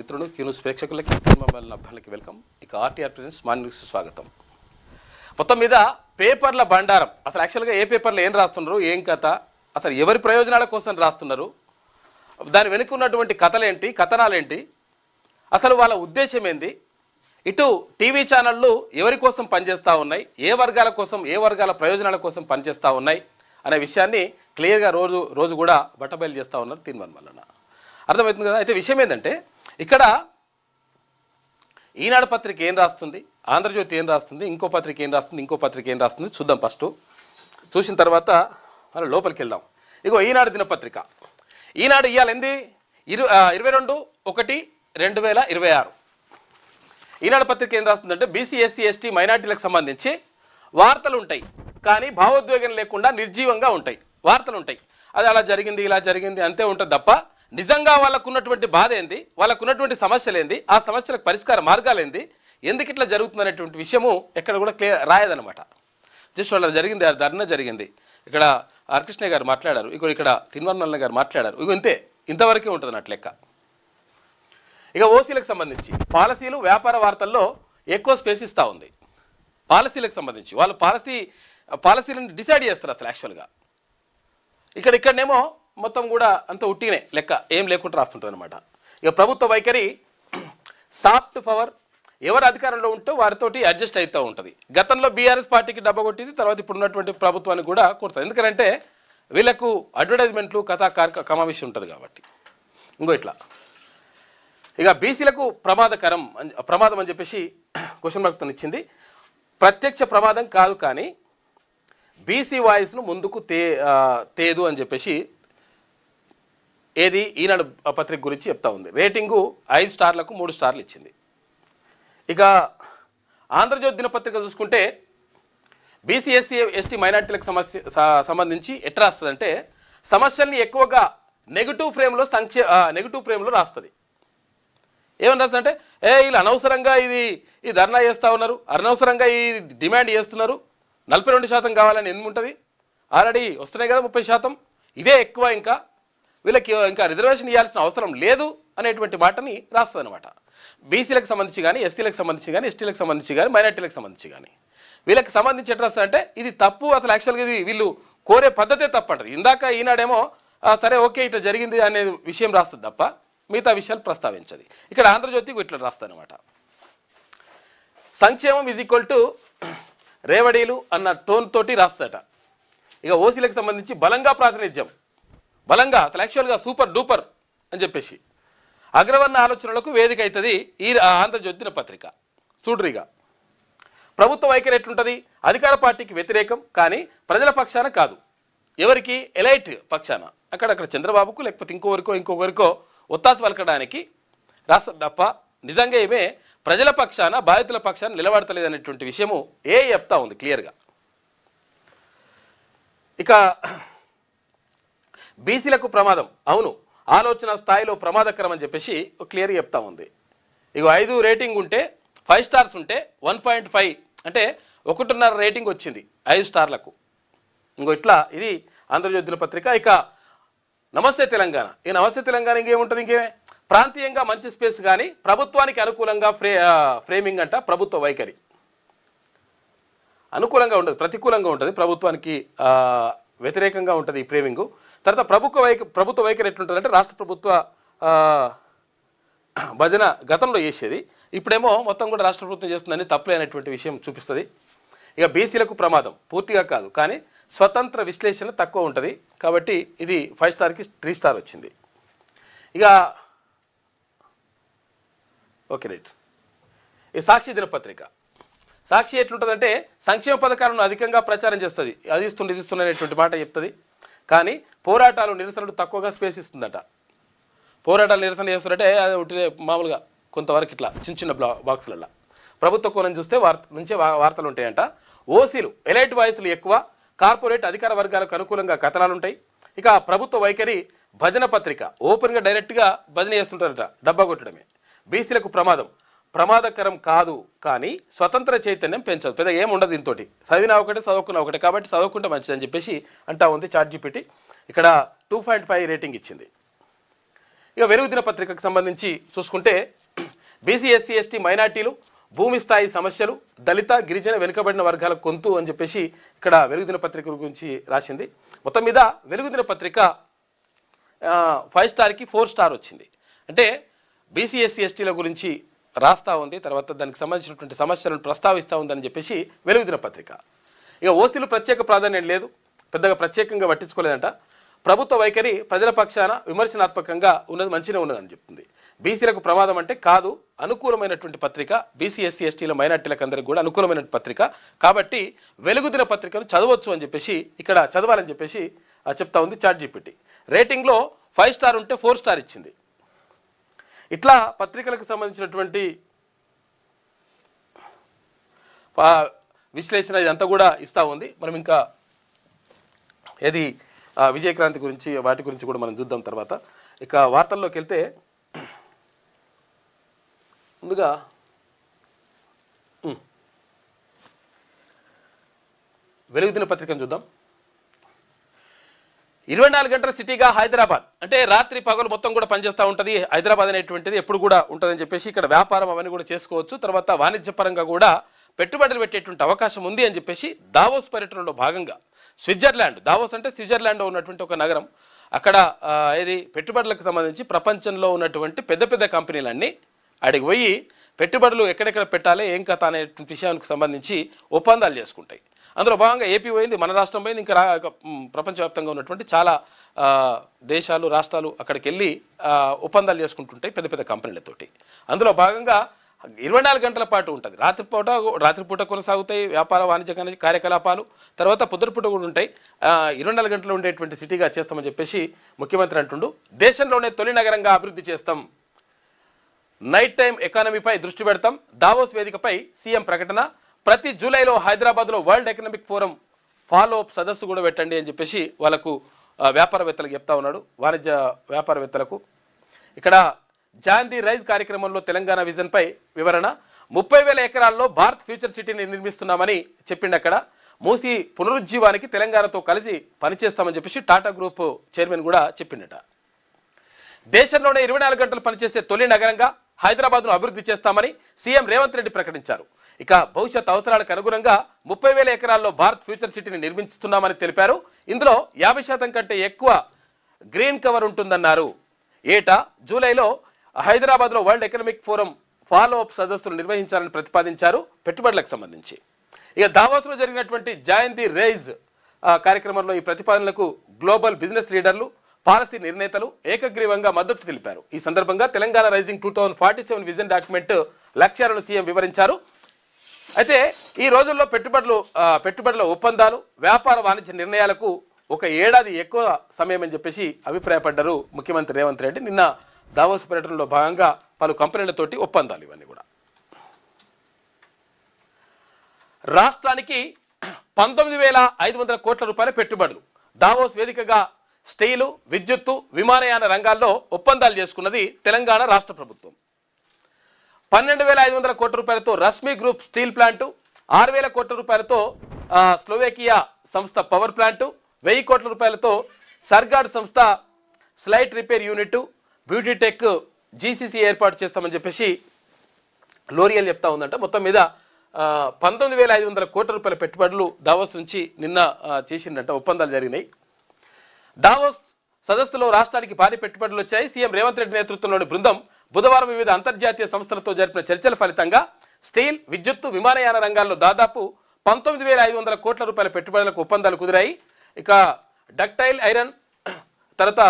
మిత్రులు క్యూన్యూస్ ప్రేక్షకులకి మొబైల్ అభ్యర్థులకి వెల్కమ్. ఇక ఆర్టీఆర్ ప్రెజెంట్స్ మార్నింగ్ న్యూస్ స్వాగతం. మొత్తం మీద పేపర్ల బండారం. అసలు యాక్చువల్గా ఏ పేపర్లు ఏం రాస్తున్నారు, ఏం కథ, అసలు ఎవరి ప్రయోజనాల కోసం రాస్తున్నారు, దాని వెనుక ఉన్నటువంటి కథలేంటి, కథనాలేంటి, అసలు వాళ్ళ ఉద్దేశం ఏంది, ఇటు టీవీ ఛానళ్ళు ఎవరి కోసం పనిచేస్తూ ఉన్నాయి, ఏ వర్గాల కోసం, ఏ వర్గాల ప్రయోజనాల కోసం పనిచేస్తూ ఉన్నాయి అనే విషయాన్ని క్లియర్గా రోజు కూడా బట్టబయలు చేస్తూ ఉన్నారు తీర్మానం వలన. అర్థమవుతుంది కదా. అయితే విషయం ఏంటంటే ఇక్కడ ఈనాడు పత్రిక ఏం రాస్తుంది, ఆంధ్రజ్యోతి ఏం రాస్తుంది, ఇంకో పత్రిక ఏం రాస్తుంది, ఇంకో పత్రిక ఏం రాస్తుంది చూద్దాం. ఫస్ట్ చూసిన తర్వాత మనం లోపలికి వెళ్దాం. ఇగో ఈనాడు దినపత్రిక. ఈనాడు ఇవాళ ఏంది 22/1/2026. ఈనాడు పత్రిక ఏం రాస్తుందంటే బీసీ ఎస్సీ ఎస్టీ మైనార్టీలకు సంబంధించి వార్తలు ఉంటాయి, కానీ భావోద్వేగం లేకుండా నిర్జీవంగా ఉంటాయి. వార్తలు ఉంటాయి, అది అలా జరిగింది ఇలా జరిగింది అంతే ఉంటుంది తప్ప నిజంగా వాళ్ళకు ఉన్నటువంటి బాధ ఏంది, వాళ్ళకు ఉన్నటువంటి సమస్యలు ఏంది, ఆ సమస్యలకు పరిష్కార మార్గాలు ఏంది, ఎందుకు ఇట్లా జరుగుతుంది అనేటువంటి విషయము ఎక్కడ కూడా క్లియర్ రాయదనమాట. జస్ట్ వాళ్ళ జరిగింది, ధర్నా జరిగింది, ఇక్కడ ఆర్కృష్ణ గారు మాట్లాడారు, ఇక్కడ తిరుమల గారు మాట్లాడారు, ఇంతవరకే ఉంటుంది అన్నట్టు లెక్క. ఇక ఓసీలకు సంబంధించి పాలసీలు వ్యాపార వార్తల్లో ఎక్కువ స్పేస్ ఇస్తూ ఉంది. పాలసీలకు సంబంధించి వాళ్ళు పాలసీలను డిసైడ్ చేస్తారు అసలు యాక్చువల్గా. ఇక్కడనేమో మొత్తం కూడా అంత ఉట్టినే లెక్క, ఏం లేకుండా రాస్తుంటుంది అనమాట. ఇక ప్రభుత్వ వైఖరి సాఫ్ట్ పవర్, ఎవరు అధికారంలో ఉంటో వారితోటి అడ్జస్ట్ అవుతూ ఉంటుంది. గతంలో బీఆర్ఎస్ పార్టీకి డబ్బా కొట్టింది, తర్వాత ఇప్పుడు ఉన్నటువంటి ప్రభుత్వానికి కూడా కొడుతుంది. ఎందుకంటే వీళ్ళకు అడ్వర్టైజ్మెంట్లు, కథా కమావిషయం ఉంటుంది కాబట్టి. ఇట్లా ఇక బీసీలకు ప్రమాదం అని చెప్పేసి క్వశ్చన్ మార్క్తో ఇచ్చింది. ప్రత్యక్ష ప్రమాదం కాదు, కానీ బీసీ వాయిస్ను ముందుకు తేదు అని చెప్పేసి ఏది ఈనాడు పత్రిక గురించి చెప్తా ఉంది. రేటింగు 5 స్టార్లకు 3 స్టార్లు ఇచ్చింది. ఇక ఆంధ్రజ్యోతి దినపత్రిక చూసుకుంటే బీసీ ఎస్సీ ఎస్టీ మైనార్టీలకు సంబంధించి ఎట్లా రాస్తుందంటే సమస్యల్ని ఎక్కువగా నెగిటివ్ ఫ్రేమ్లో రాస్తుంది. ఏమని రాస్తుందంటే వీళ్ళు అనవసరంగా ఈ ధర్నా చేస్తూ ఉన్నారు, అనవసరంగా ఈ డిమాండ్ చేస్తున్నారు, 42% కావాలని ఎందుకు ఉంటుంది, ఆల్రెడీ వస్తున్నాయి కదా 30%, ఇదే ఎక్కువ, వీళ్ళకి ఇంకా రిజర్వేషన్ ఇవ్వాల్సిన అవసరం లేదు అనేటువంటి మాటని రాస్తుంది అనమాట. బీసీలకు సంబంధించి కానీ, ఎస్సీలకు సంబంధించి కానీ, ఎస్టీలకు సంబంధించి కానీ, మైనార్టీలకు సంబంధించి కానీ వీళ్ళకి సంబంధించి ఎట్లా రాస్తుంది అంటే ఇది తప్పు, అసలు యాక్చువల్గా ఇది వీళ్ళు కోరే పద్ధతే తప్పు అంటారు. ఇందాక ఈనాడేమో సరే ఓకే ఇట్లా జరిగింది అనే విషయం రాస్తుంది తప్ప మిగతా విషయాలు ప్రస్తావించదు. ఇక్కడ ఆంధ్రజ్యోతికి ఇట్లా రాస్తుంది అనమాట. సంక్షేమం = రేవడీలు అన్న టోన్ తోటి రాస్తుందట. ఇక ఓసీలకు సంబంధించి బలంగా ప్రాతినిధ్యం, బలంగా అసలు యాక్చువల్గా సూపర్ డూపర్ అని చెప్పేసి అగ్రవర్ణ ఆలోచనలకు వేదిక అవుతుంది ఈ ఆంధ్రజ్యోతి దినపత్రిక. చూడ్రిగా ప్రభుత్వ వైఖరి ఎట్లుంటుంది, అధికార పార్టీకి వ్యతిరేకం కానీ ప్రజల పక్షాన కాదు, ఎవరికి ఎలైట్ పక్షాన, అక్కడక్కడ చంద్రబాబుకు లేకపోతే ఇంకొకరికో ఒత్తాసు పలకడానికి రాస్తుంది తప్ప నిజంగా ఏమే ప్రజల పక్షాన, బాధితుల పక్షాన నిలబడతలేదు అనేటువంటి విషయము చెప్తా ఉంది క్లియర్గా. ఇక బీసీలకు ప్రమాదం, అవును ఆలోచన స్థాయిలో ప్రమాదకరం అని చెప్పేసి క్లియర్గా చెప్తా ఉంది. 5 రేటింగ్ ఉంటే 5 స్టార్స్ ఉంటే 1.5 అంటే 1.5 రేటింగ్ వచ్చింది 5 స్టార్లకు. ఇట్లా ఇది ఆంధ్రజ్యోతి దినపత్రిక. ఇక నమస్తే తెలంగాణ. ఈ నమస్తే తెలంగాణ ఇంకేముంటుంది, ఇంకేమే ప్రాంతీయంగా మంచి స్పేస్ కానీ ప్రభుత్వానికి అనుకూలంగా ఫ్రేమింగ్ అంట. ప్రభుత్వ వైఖరి అనుకూలంగా ఉంటుంది, ప్రతికూలంగా ఉంటుంది, ప్రభుత్వానికి వ్యతిరేకంగా ఉంటుంది ఈ ఫ్రేమింగు. తర్వాత ప్రభుత్వ వైఖరి ఎట్లుంటుంది అంటే రాష్ట్ర ప్రభుత్వ భజన గతంలో చేసేది, ఇప్పుడేమో మొత్తం కూడా రాష్ట్ర ప్రభుత్వం చేస్తుందని తప్పులే అనేటువంటి విషయం చూపిస్తుంది. ఇక బీసీలకు ప్రమాదం పూర్తిగా కాదు, కానీ స్వతంత్ర విశ్లేషణ తక్కువ ఉంటుంది కాబట్టి ఇది 5 స్టార్కి 3 స్టార్ వచ్చింది. ఇక ఓకే రైట్. ఈ సాక్షి దినపత్రిక. సాక్షి ఎట్లుంటుందంటే సంక్షేమ పథకాలను అధికంగా ప్రచారం చేస్తుంది, అది ఇస్తుంది అనేటువంటి మాట చెప్తుంది, కానీ పోరాటాలు నిరసనలు తక్కువగా స్పేస్ ఇస్తుందట. పోరాటాలు నిరసన చేస్తుందంటే అది ఒకటి మామూలుగా కొంతవరకు ఇట్లా చిన్న బాక్సులలో. ప్రభుత్వ కోణం చూస్తే నుంచే వార్తలు ఉంటాయంట. ఓసీలు ఎలైట్ వాయిస్లు ఎక్కువ, కార్పొరేట్ అధికార వర్గాలకు అనుకూలంగా కథనాలు ఉంటాయి. ఇక ప్రభుత్వ వైఖరి భజన పత్రిక, ఓపెన్గా డైరెక్ట్గా భజన చేస్తుంటారట, డబ్బా కొట్టడమే. బీసీలకు ప్రమాదకరం కాదు, కానీ స్వతంత్ర చైతన్యం పెంచదు, పెద్దగా ఏముండదు దీంతో, చదివినా ఒకటే చదువుకున్నా ఒకటే, కాబట్టి చదువుకుంటే మంచిదని చెప్పేసి అంటా ఉంది చాట్ జీపీటీ. ఇక్కడ 2.5 రేటింగ్ ఇచ్చింది. ఇక వెలుగు దినపత్రికకు సంబంధించి చూసుకుంటే బీసీ ఎస్సీ ఎస్టీ మైనార్టీలు భూమి స్థాయి సమస్యలు దళిత గిరిజన వెనుకబడిన వర్గాల కొంతు అని చెప్పేసి ఇక్కడ వెలుగు దినపత్రిక గురించి రాసింది. మొత్తం మీద వెలుగు దినపత్రిక 5 స్టార్కి 4 స్టార్ వచ్చింది. అంటే బీసీ ఎస్సీ ఎస్టీల గురించి రాస్తా ఉంది, తర్వాత దానికి సంబంధించినటువంటి సమస్యలను ప్రస్తావిస్తూ ఉందని చెప్పేసి వెలుగు దినపత్రిక. ఇక ఓసీలు ప్రత్యేక ప్రాధాన్యం లేదు, పెద్దగా ప్రత్యేకంగా పట్టించుకోలేదంట. ప్రభుత్వ వైఖరి ప్రజల పక్షాన విమర్శనాత్మకంగా ఉన్నది, మంచిగా ఉన్నదని చెప్తుంది. బీసీలకు ప్రమాదం అంటే కాదు, అనుకూలమైనటువంటి పత్రిక, బీసీ ఎస్సీ ఎస్టీల మైనార్టీలకు అందరికీ కూడా అనుకూలమైన పత్రిక కాబట్టి వెలుగు దిన పత్రికను చదవచ్చు అని చెప్పేసి, ఇక్కడ చదవాలని చెప్పేసి చెప్తా ఉంది చాట్‌జీపీటీ. రేటింగ్లో 5 స్టార్ ఉంటే 4 స్టార్ ఇచ్చింది. ఇట్లా పత్రికలకు సంబంధించినటువంటి విశ్లేషణ ఇదంతా కూడా ఇస్తూ ఉంది. మనం ఇంకా ఏది విజయక్రాంతి గురించి వాటి గురించి కూడా మనం చూద్దాం తర్వాత. ఇక వార్తల్లోకి వెళ్తే ముందుగా వెలుగు దిన పత్రికను చూద్దాం. 24 గంటల సిటీగా హైదరాబాద్ అంటే రాత్రి పగలు మొత్తం కూడా పనిచేస్తూ ఉంటుంది. హైదరాబాద్ అనేటువంటిది ఎప్పుడు కూడా ఉంటుందని చెప్పేసి ఇక్కడ వ్యాపారం అవన్నీ కూడా చేసుకోవచ్చు, తర్వాత వాణిజ్యపరంగా కూడా పెట్టుబడులు పెట్టేటువంటి అవకాశం ఉంది అని చెప్పేసి దావోస్ పర్యటనలో భాగంగా స్విట్జర్లాండ్, దావోస్ అంటే స్విట్జర్లాండ్లో ఉన్నటువంటి ఒక నగరం, అక్కడ ఏది పెట్టుబడులకు సంబంధించి ప్రపంచంలో ఉన్నటువంటి పెద్ద పెద్ద కంపెనీలన్నీ అడిగి పోయి పెట్టుబడులు ఎక్కడెక్కడ పెట్టాలి ఏం కథ అనేటువంటి విషయానికి సంబంధించి ఒప్పందాలు చేసుకుంటాయి. అందులో భాగంగా ఏపీ పోయింది, మన రాష్ట్రం పోయింది, ఇంకా ప్రపంచవ్యాప్తంగా ఉన్నటువంటి చాలా దేశాలు రాష్ట్రాలు అక్కడికి వెళ్ళి ఒప్పందాలు చేసుకుంటుంటాయి పెద్ద పెద్ద కంపెనీలతోటి. అందులో భాగంగా 24 గంటల పాటు ఉంటుంది. రాత్రిపూట కొనసాగుతాయి వ్యాపార వాణిజ్య కార్యకలాపాలు, తర్వాత పొద్దుపూట కూడా ఉంటాయి. 24 గంటలు ఉండేటువంటి సిటీగా చేస్తామని చెప్పేసి ముఖ్యమంత్రి అంటుండు. దేశంలోనే తొలి నగరంగా అభివృద్ధి చేస్తాం, నైట్ టైం ఎకానమీపై దృష్టి పెడతాం, దావోస్ వేదికపై సీఎం ప్రకటన, ప్రతి జూలైలో హైదరాబాద్లో world economic forum follow up సదస్సు కూడా పెట్టండి అని చెప్పేసి వాళ్ళకు వ్యాపారవేత్తలకు చెప్తా ఉన్నాడు, వాణిజ్య వ్యాపారవేత్తలకు. ఇక్కడ జాన్ ది రైజ్ కార్యక్రమంలో తెలంగాణ విజన్పై వివరణ, 30,000 ఎకరాల్లో భారత్ ఫ్యూచర్ సిటీని నిర్మిస్తున్నామని చెప్పిండు. అక్కడ మూసి పునరుజ్జీవానికి తెలంగాణతో కలిసి పనిచేస్తామని చెప్పేసి టాటా గ్రూప్ చైర్మన్ కూడా చెప్పిండట. దేశంలోనే 24 గంటలు పనిచేసే తొలి నగరంగా హైదరాబాద్ను అభివృద్ధి చేస్తామని సీఎం రేవంత్ రెడ్డి ప్రకటించారు. ఇక భవిష్యత్ అవసరాలకు అనుగుణంగా 30,000 ఎకరాల్లో భారత్ ఫ్యూచర్ సిటీని నిర్మిస్తున్నామని తెలిపారు. ఇందులో 50% కంటే ఎక్కువ గ్రీన్ కవర్ ఉంటుందన్నారు. ఏటా జూలైలో హైదరాబాద్లో world economic forum follow up సదస్సులు నిర్వహించాలని ప్రతిపాదించారు పెట్టుబడులకు సంబంధించి. ఇక దావోస్లో జరిగినటువంటి జాన్ ది రైజ్ కార్యక్రమంలో ఈ ప్రతిపాదనలకు గ్లోబల్ బిజినెస్ లీడర్లు, పాలసీ నిర్ణేతలు ఏకగ్రీవంగా మద్దతు తెలిపారు. ఈ సందర్భంగా తెలంగాణ రైజింగ్ 2047 విజన్ డాక్యుమెంట్ లక్ష్యాలను సీఎం వివరించారు. అయితే ఈ రోజుల్లో పెట్టుబడుల ఒప్పందాలు, వ్యాపార వాణిజ్య నిర్ణయాలకు 1 ఏడాది ఎక్కువ సమయం అని చెప్పేసి అభిప్రాయపడ్డారు ముఖ్యమంత్రి రేవంత్ రెడ్డి. నిన్న దావోస్ పర్యటనలో భాగంగా పలు కంపెనీలతోటి ఒప్పందాలు ఇవన్నీ కూడా. రాష్ట్రానికి 19,500 కోట్ల రూపాయల పెట్టుబడులు, దావోస్ వేదికగా స్టీలు, విద్యుత్తు, విమానయాన రంగాల్లో ఒప్పందాలు చేసుకున్నది తెలంగాణ రాష్ట్ర ప్రభుత్వం. 12,500 కోట్ల రూపాయలతో రశ్మి గ్రూప్ స్టీల్ ప్లాంటు, 6,000 కోట్ల రూపాయలతో స్లోవేకియా సంస్థ పవర్ ప్లాంటు, 1,000 కోట్ల రూపాయలతో సర్గాడ్ సంస్థ slight repair unit, beauty tech GCC ఏర్పాటు చేస్తామని చెప్పేసి లోరియల్ చెప్తా ఉందంట. మొత్తం మీద 19,500 కోట్ల రూపాయల పెట్టుబడులు దావోస్ నుంచి నిన్న చేసిందంట, ఒప్పందాలు జరిగినాయి. దావోస్ సదస్సులో రాష్ట్రానికి భారీ పెట్టుబడులు వచ్చాయి. సీఎం రేవంత్ రెడ్డి నేతృత్వంలోని బృందం బుధవారం వివిధ అంతర్జాతీయ సంస్థలతో జరిపిన చర్చల ఫలితంగా స్టీల్, విద్యుత్తు, విమానయాన రంగాల్లో దాదాపు 19,500 కోట్ల రూపాయల పెట్టుబడులకు ఒప్పందాలు కుదిరాయి. ఇక డక్టైల్ ఐరన్, తర్వాత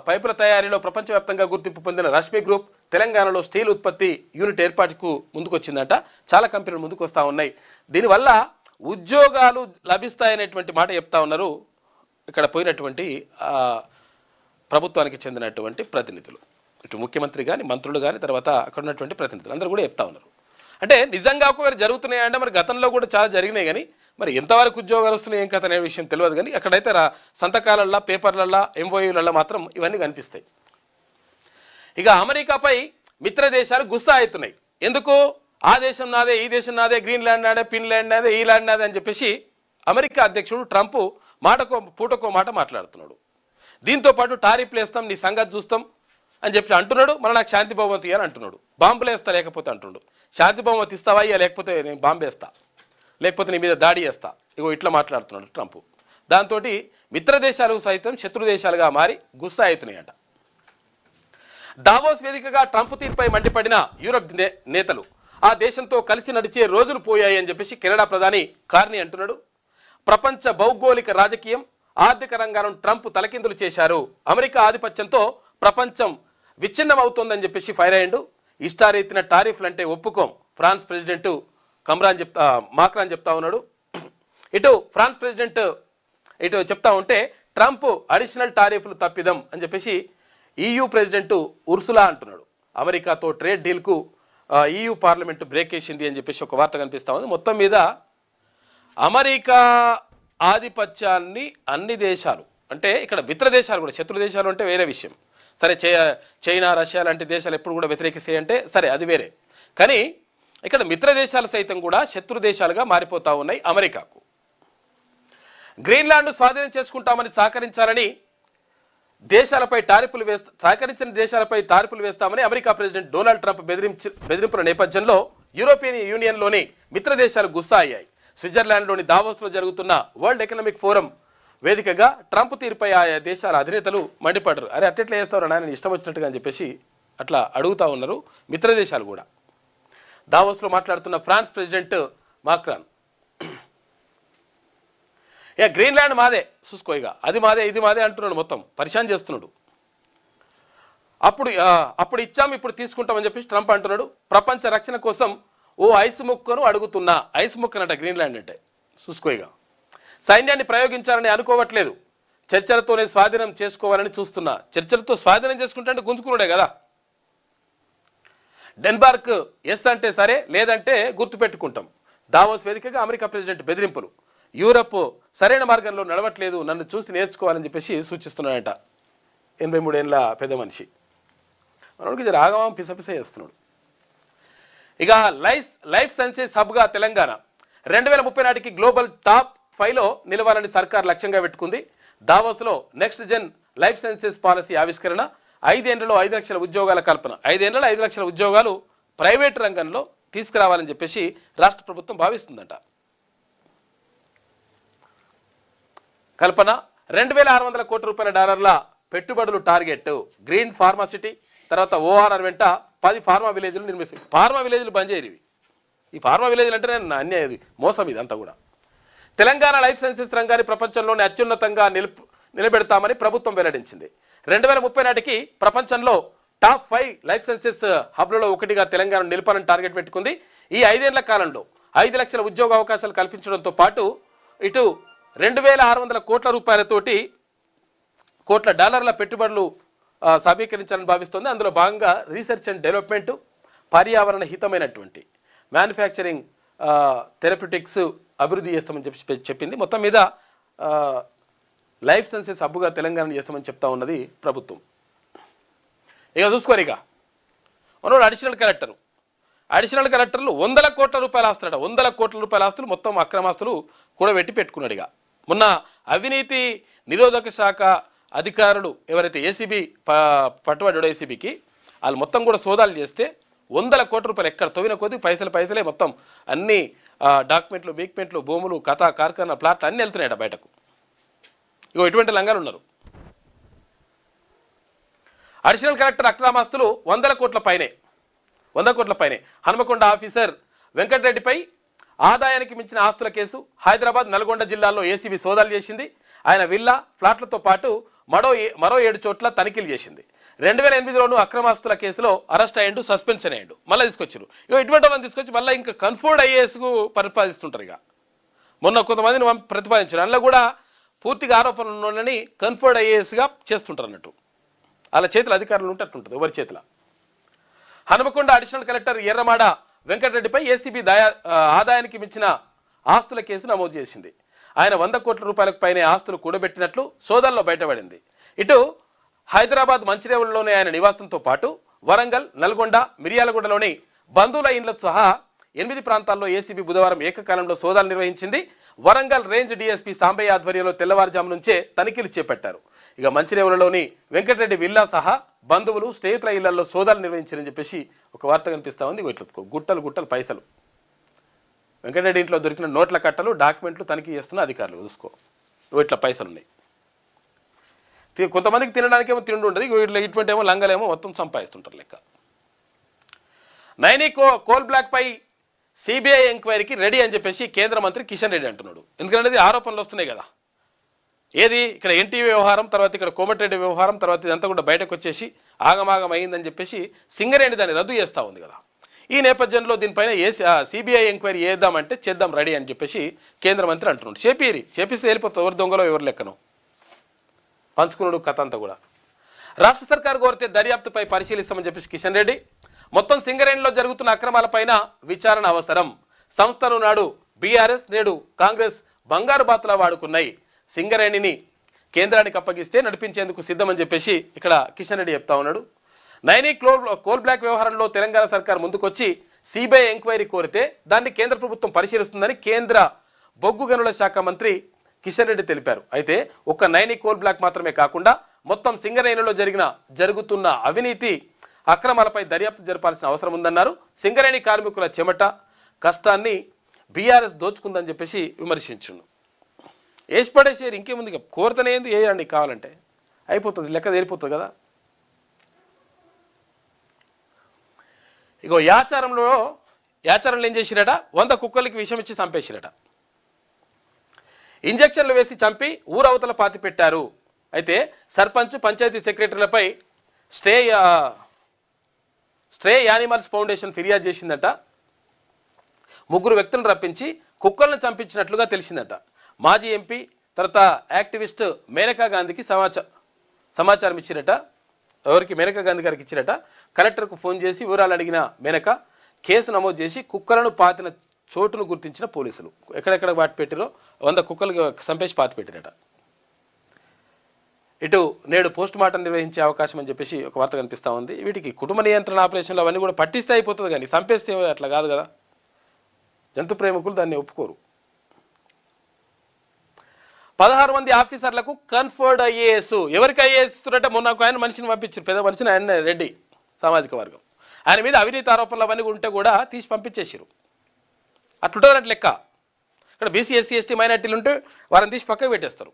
పైపుల తయారీలో ప్రపంచవ్యాప్తంగా గుర్తింపు పొందిన రశ్మి గ్రూప్ తెలంగాణలో స్టీల్ ఉత్పత్తి యూనిట్ ఏర్పాటుకు ముందుకొచ్చిందట. చాలా కంపెనీలు ముందుకు వస్తూ ఉన్నాయి. దీనివల్ల ఉద్యోగాలు లభిస్తాయనేటువంటి మాట చెప్తా ఉన్నారు ఇక్కడ పోయినటువంటి ప్రభుత్వానికి చెందినటువంటి ప్రతినిధులు, ఇటు ముఖ్యమంత్రి కానీ, మంత్రులు కానీ, తర్వాత అక్కడ ఉన్నటువంటి ప్రతినిధులు అందరూ కూడా చెప్తా ఉన్నారు. అంటే నిజంగా ఒకవేళ జరుగుతున్నాయంటే మరి గతంలో కూడా చాలా జరిగినాయి, కానీ మరి ఎంతవరకు ఉద్యోగాలు వస్తున్నాయి ఏం కథ అనే విషయం తెలియదు. కానీ అక్కడైతే సంతకాలల్లో, పేపర్లల్లో, ఎంఓయూలలో మాత్రం ఇవన్నీ కనిపిస్తాయి. ఇక అమెరికాపై మిత్ర దేశాలు గుస్సా అవుతున్నాయి. ఎందుకు? ఆ దేశం నాదే, ఈ దేశం నాదే, గ్రీన్లాండ్ నాదే, ఫిన్లాండ్ నాదే, ఈ ల్యాండ్ నాదే అని చెప్పేసి అమెరికా అధ్యక్షుడు ట్రంప్ పూటకో మాట మాట్లాడుతున్నాడు. దీంతో పాటు టారిఫ్లు వేస్తాం, నీ సంగతి చూస్తాం అని చెప్పి అంటున్నాడు. మళ్ళీ నాకు శాంతి బహుమతి అని అంటున్నాడు. బాంబులు వేస్తా లేకపోతే అంటున్నాడు. శాంతి బహుమతి ఇస్తావా ఇయ్యా, లేకపోతే నేను బాంబు వేస్తా, లేకపోతే నీ మీద దాడి చేస్తా. ఇగో ఇట్లా మాట్లాడుతున్నాడు ట్రంప్. దాంతో మిత్ర దేశాలు సైతం శత్రు దేశాలుగా మారి గుస్సా అవుతున్నాయట. దావోస్ వేదికగా ట్రంప్ తీర్పై మండిపడిన యూరప్ నేతలు ఆ దేశంతో కలిసి నడిచే రోజులు పోయాయి అని చెప్పేసి కెనడా ప్రధాని కార్నీ అంటున్నాడు. ప్రపంచ భౌగోళిక రాజకీయం ఆర్థిక రంగాలను ట్రంప్ తలకిందులు చేశారు. అమెరికా ఆధిపత్యంతో ప్రపంచం విచ్ఛిన్నమవుతోందని చెప్పేసి ఫైర్ అయ్యిండు. ఇష్టారీతిన టారిఫ్లు అంటే ఒప్పుకోం ఫ్రాన్స్ ప్రెసిడెంట్ మాక్రాన్ చెప్తా ఉన్నాడు. ఇటు ఫ్రాన్స్ ప్రెసిడెంట్ ఇటు చెప్తా ఉంటే ట్రంప్ అడిషనల్ టారిఫ్లు తప్పిదం అని చెప్పేసి EU ప్రెసిడెంట్ ఉర్సులా అంటున్నాడు. అమెరికాతో ట్రేడ్ డీల్కు EU పార్లమెంట్ బ్రేక్ వేసింది అని చెప్పేసి ఒక వార్త కనిపిస్తా ఉంది. మొత్తం మీద అమెరికా ఆధిపత్యాన్ని అన్ని దేశాలు, అంటే ఇక్కడ మిత్ర దేశాలు కూడా, శత్రు దేశాలు అంటే వేరే విషయం. సరే, చైనా రష్యా లాంటి దేశాలు ఎప్పుడు కూడా వ్యతిరేకిస్తాయి అంటే సరే, అది వేరే. కానీ ఇక్కడ మిత్ర దేశాలు సైతం కూడా శత్రు దేశాలుగా మారిపోతూ ఉన్నాయి అమెరికాకు. గ్రీన్లాండ్ స్వాధీనం చేసుకుంటామని సహకరించాలని సహకరించిన దేశాలపై టారిఫ్లు వేస్తామని అమెరికా ప్రెసిడెంట్ డొనాల్డ్ ట్రంప్ బెదిరింపుల నేపథ్యంలో యూరోపియన్ యూనియన్లోని మిత్ర దేశాలు గుస్సా అయ్యాయి. స్విట్జర్లాండ్లోని దావోస్లో జరుగుతున్న వరల్డ్ ఎకనామిక్ ఫోరం వేదికగా ట్రంప్ తీరుపై ఆయా దేశాల అధినేతలు మండిపడ్డారు. అరే అట్టెట్లా చేస్తారు ఆయన ఇష్టం వచ్చినట్టుగా అని చెప్పేసి అట్లా అడుగుతూ ఉన్నారు మిత్ర దేశాలు కూడా. దావోస్లో మాట్లాడుతున్న ఫ్రాన్స్ ప్రెసిడెంట్ మాక్రాన్, గ్రీన్లాండ్ మాదే చూసుకో, ఇక అది మాదే ఇది మాదే అంటున్నాడు, మొత్తం పరిశాన్ చేస్తున్నాడు. అప్పుడు ఇచ్చాము ఇప్పుడు తీసుకుంటామని చెప్పేసి ట్రంప్ అంటున్నాడు. ప్రపంచ రక్షణ కోసం ఓ ఐస్ ముక్కను అడుగుతున్నా. ఐస్ ముక్కనట గ్రీన్లాండ్ అంటే చూసుకో. ఇక సైన్యాన్ని ప్రయోగించాలని అనుకోవట్లేదు, చర్చలతోనే స్వాధీనం చేసుకోవాలని చూస్తున్నా. చర్చలతో స్వాధీనం చేసుకుంటే గుంజుకున్నాడే కదా. డెన్మార్క్ ఎస్ అంటే సరే, లేదంటే గుర్తుపెట్టుకుంటాం. దావోస్ వేదికగా అమెరికా ప్రెసిడెంట్ బెదిరింపులు. యూరప్ సరైన మార్గంలో నడవట్లేదు, నన్ను చూసి నేర్చుకోవాలని చెప్పేసి సూచిస్తున్నాడట 83 ఏళ్ళ పెద్ద మనిషి. మనకి రాగమం పిసపిస చేస్తున్నాడు. ఇక లైఫ్ సైన్సెస్ హబ్గా తెలంగాణ 2030 నాటికి గ్లోబల్ టాప్ 5లో నిలవాలని సర్కార్ లక్ష్యంగా పెట్టుకుంది. దావోస్లో next gen life sciences policy ఆవిష్కరణ, 5 ఏళ్లలో 5 లక్షల ఉద్యోగాల కల్పన. 5 ఏళ్లలో 5 లక్షల ఉద్యోగాలు ప్రైవేట్ రంగంలో తీసుకురావాలని చెప్పేసి రాష్ట్ర ప్రభుత్వం భావిస్తుందంట. కల్పన 2600 కోట్ల రూపాయల డాలర్ల పెట్టుబడులు టార్గెట్. గ్రీన్ ఫార్మాసిటీ తర్వాత ORR వెంట 10 ఫార్మా విలేజ్లు నిర్మిస్తాయి. ఫార్మా విలేజ్లు బంద్ చేయరు. ఈ ఫార్మా విలేజ్లు అంటే అన్యాయం, ఇది మోసం, ఇదంతా కూడా. తెలంగాణ లైఫ్ సైన్సెస్ రంగాన్ని ప్రపంచంలోనే అత్యున్నతంగా నిలబెడతామని ప్రభుత్వం వెల్లడించింది. 2030 నాటికి ప్రపంచంలో టాప్ 5 లైఫ్ సైన్సెస్ హబ్లలో ఒకటిగా తెలంగాణ నిలపాలని టార్గెట్ పెట్టుకుంది. ఈ 5 ఏళ్ల కాలంలో 5 లక్షల ఉద్యోగ అవకాశాలు కల్పించడంతో పాటు ఇటు 2600 కోట్ల రూపాయలతోటి కోట్ల డాలర్ల పెట్టుబడులు సమీకరించాలని భావిస్తోంది. అందులో భాగంగా రీసెర్చ్ అండ్ డెవలప్మెంట్, పర్యావరణ హితమైనటువంటి మ్యానుఫ్యాక్చరింగ్, థెరప్యూటిక్స్ అభివృద్ధి చేస్తామని చెప్పింది. మొత్తం మీద లైఫ్ సైన్సెస్ హబ్గా తెలంగాణ చేస్తామని చెప్తా ఉన్నది ప్రభుత్వం. ఇక చూసుకోరు, ఇక మనోడు అడిషనల్ కలెక్టర్లు 100 కోట్ల రూపాయల ఆస్తులట. 100 కోట్ల రూపాయల ఆస్తులు మొత్తం అక్రమాస్తులు కూడబెట్టుకున్నాడు. ఇక మొన్న అవినీతి నిరోధక శాఖ అధికారులు ఎవరైతే ఏసీబీ పట్టుబడ్డాడో ఏసీబీకి, వాళ్ళు మొత్తం కూడా సోదాలు చేస్తే 100 కోట్ల రూపాయలు ఎక్కడ తవ్విన కొద్ది పైసలే మొత్తం అన్ని డాక్యుమెంట్లు, భూములు, కార్ఖానా, ప్లాట్లు అన్నీ వెళ్తున్నాయట బయటకు. ఇగో ఇటువంటి లంగాలు ఉన్నారు. అడిషనల్ కలెక్టర్ అక్రమాస్తులు 100 కోట్ల పైనే. హనుమకొండ ఆఫీసర్ వెంకటరెడ్డిపై ఆదాయానికి మించిన ఆస్తుల కేసు. హైదరాబాద్, నల్గొండ జిల్లాల్లో ఏసీబీ సోదాలు చేసింది. ఆయన విల్లా, ఫ్లాట్లతో పాటు మరో 7 చోట్ల తనిఖీలు చేసింది. 2008లోనూ అక్రమాస్తుల కేసులో అరెస్ట్ అయ్యిండు, సస్పెన్షన్ అయ్యిండు, మళ్ళీ తీసుకొచ్చారు. ఇటువంటి వాళ్ళని తీసుకొచ్చి మళ్ళీ ఇంకా కన్ఫర్డ్ ఐఏఎస్కు ప్రతిపాదిస్తుంటారు. ఇక మొన్న కొంతమందిని ప్రతిపాదించారు, అందులో కూడా పూర్తిగా ఆరోపణలు ఉన్నోళ్ళని కన్ఫర్డ్ ఐఏఎస్గా చేస్తుంటారు అన్నట్టు. వాళ్ళ చేతుల అధికారులు ఉంటే అట్టుంటుంది ఎవరి చేతుల. Hanumakonda additional collector Erramada వెంకటరెడ్డిపై ACB ఆదాయానికి మించిన ఆస్తుల కేసు నమోదు చేసింది. ఆయన 100 కోట్ల రూపాయలకు పైనే ఆస్తులు కూడబెట్టినట్లు సోదాల్లో బయటపడింది. ఇటు హైదరాబాద్ మంచిర్యాలలోని ఆయన నివాసంతో పాటు వరంగల్, నల్గొండ, మిర్యాలగూడలోని బంధువుల ఇండ్లతో సహా 8 ప్రాంతాల్లో ఏసీబీ బుధవారం ఏకకాలంలో సోదాలు నిర్వహించింది. వరంగల్ రేంజ్ డీఎస్పీ సాంబయ్య ఆధ్వర్యంలో తెల్లవారుజాము నుంచే తనిఖీలు చేపట్టారు. ఇక మంచిరేవులలోని వెంకటరెడ్డి విల్లా సహా బంధువులు స్నేహితుల ఇళ్లలో సోదాలు నిర్వహించారని చెప్పేసి ఒక వార్త కనిపిస్తా ఉంది. ఇట్లా గుట్టలు పైసలు వెంకటరెడ్డి ఇంట్లో దొరికిన నోట్ల కట్టలు డాక్యుమెంట్లు తనిఖీ చేస్తున్న అధికారులు చూసుకో. ఇట్లా పైసలు ఉన్నాయి. కొంతమందికి తినడానికి ఏమో తిండి ఉంటుంది, ఇట్లా ఇటువంటి ఏమో లంగలేమో మొత్తం సంపాదిస్తుంటారు లెక్క. నైని కోల్ బ్లాక్ పై సిబిఐ ఎంక్వైరీకి రెడీ అని చెప్పేసి కేంద్ర మంత్రి కిషన్ రెడ్డి అంటున్నాడు. ఎందుకంటే ఆరోపణలు వస్తున్నాయి కదా, ఏది ఇక్కడ ఎన్టీవీ వ్యవహారం, తర్వాత ఇక్కడ కోమటిరెడ్డి వ్యవహారం, తర్వాత ఇదంతా కూడా బయటకు వచ్చేసి ఆగమాగం అయిందని చెప్పేసి సింగరేణి దాన్ని రద్దు చేస్తూ ఉంది కదా. ఈ నేపథ్యంలో దీనిపైన సిబిఐ ఎంక్వైరీ చేద్దామంటే చేద్దాం రెడీ అని చెప్పేసి కేంద్ర మంత్రి అంటున్నాడు. చేపిస్తే వెళ్ళిపోతుంది, ఎవరు దొంగలో ఎవరు లెక్కను పంచుకున్నాడు కథ అంతా కూడా. రాష్ట్ర సర్కారు కోరితే దర్యాప్తుపై పరిశీలిస్తామని చెప్పేసి కిషన్ రెడ్డి, మొత్తం సింగరేణిలో జరుగుతున్న అక్రమాలపైన విచారణ అవసరం. సంస్థను నాడు బీఆర్ఎస్, నేడు కాంగ్రెస్ బంగారు బాతులా వాడుకున్నాయి. సింగరేణిని కేంద్రానికి అప్పగిస్తే నడిపించేందుకు సిద్ధమని చెప్పేసి ఇక్కడ కిషన్ రెడ్డి చెప్తా ఉన్నాడు. నైని కోల్ బ్లాక్ వ్యవహారంలో తెలంగాణ సర్కార్ ముందుకొచ్చి సిబిఐ ఎంక్వైరీ కోరితే దాన్ని కేంద్ర ప్రభుత్వం పరిశీలిస్తుందని కేంద్ర బొగ్గు గనుల శాఖ మంత్రి కిషన్ రెడ్డి తెలిపారు. అయితే ఒక్క నైని కోల్ బ్లాక్ మాత్రమే కాకుండా మొత్తం సింగరేణిలో జరుగుతున్న అవినీతి అక్రమాలపై దర్యాప్తు జరపాల్సిన అవసరం ఉందన్నారు. సింగరేణి కార్మికుల చెమట కష్టాన్ని బీఆర్ఎస్ దోచుకుందని చెప్పేసి విమర్శించుండు. వేసి పడేసేరు, ఇంకేముంది, కోరతనేంది వేయండి కావాలంటే అయిపోతుంది, లెక్క తేలిపోతుంది కదా. ఇగో యాచారంలో ఏం చేసిరట, 100 కుక్కలకి విషం ఇచ్చి చంపేసిరట. ఇంజక్షన్లు వేసి చంపి ఊరవతల పాతి పెట్టారు. అయితే సర్పంచ్, పంచాయతీ సెక్రటరీలపై స్ట్రే యానిమల్స్ ఫౌండేషన్ ఫిర్యాదు చేసిందట. 3 వ్యక్తులను రప్పించి కుక్కలను చంపించినట్లుగా తెలిసిందట. మాజీ ఎంపీ తర్వాత యాక్టివిస్ట్ మేనకా గాంధీకి సమాచారం ఇచ్చిరట. ఎవరికి? మేనకా గాంధీ గారికి ఇచ్చిరట. కలెక్టర్కు ఫోన్ చేసి వివరాలు అడిగిన మేనక కేసు నమోదు చేసి కుక్కలను పాతిన చోటును గుర్తించిన పోలీసులు ఎక్కడెక్కడ పాతి పెట్టిరో 100 కుక్కలు చంపేసి పాతి పెట్టిరట. ఇటు నేడు పోస్ట్ మార్టం నిర్వహించే అవకాశం అని చెప్పేసి ఒక వార్త కనిపిస్తూ ఉంది. వీటికి కుటుంబ నియంత్రణ ఆపరేషన్లు అవన్నీ కూడా పట్టిస్తే అయిపోతుంది, కానీ చంపేస్తే అట్లా కాదు కదా. జంతు ప్రేమికులు దాన్ని ఒప్పుకోరు. 16 మంది ఆఫీసర్లకు కన్ఫర్డ్ ఐఏఎస్. ఎవరికి ఐఏఎస్ ఇస్తున్నట్టే మొన్న ఒక ఆయన మనిషిని పంపించారు, పెద్ద మనిషిని, ఆయన రెడ్డి సామాజిక వర్గం. ఆయన మీద అవినీతి ఆరోపణలు అవన్నీ ఉంటే కూడా తీసి పంపించేసారు. అట్లుంటుందంటే లెక్క. ఇక్కడ బీసీ, ఎస్సీ, ఎస్టీ, మైనార్టీలు ఉంటే వాళ్ళని తీసి పక్కకు పెట్టేస్తారు.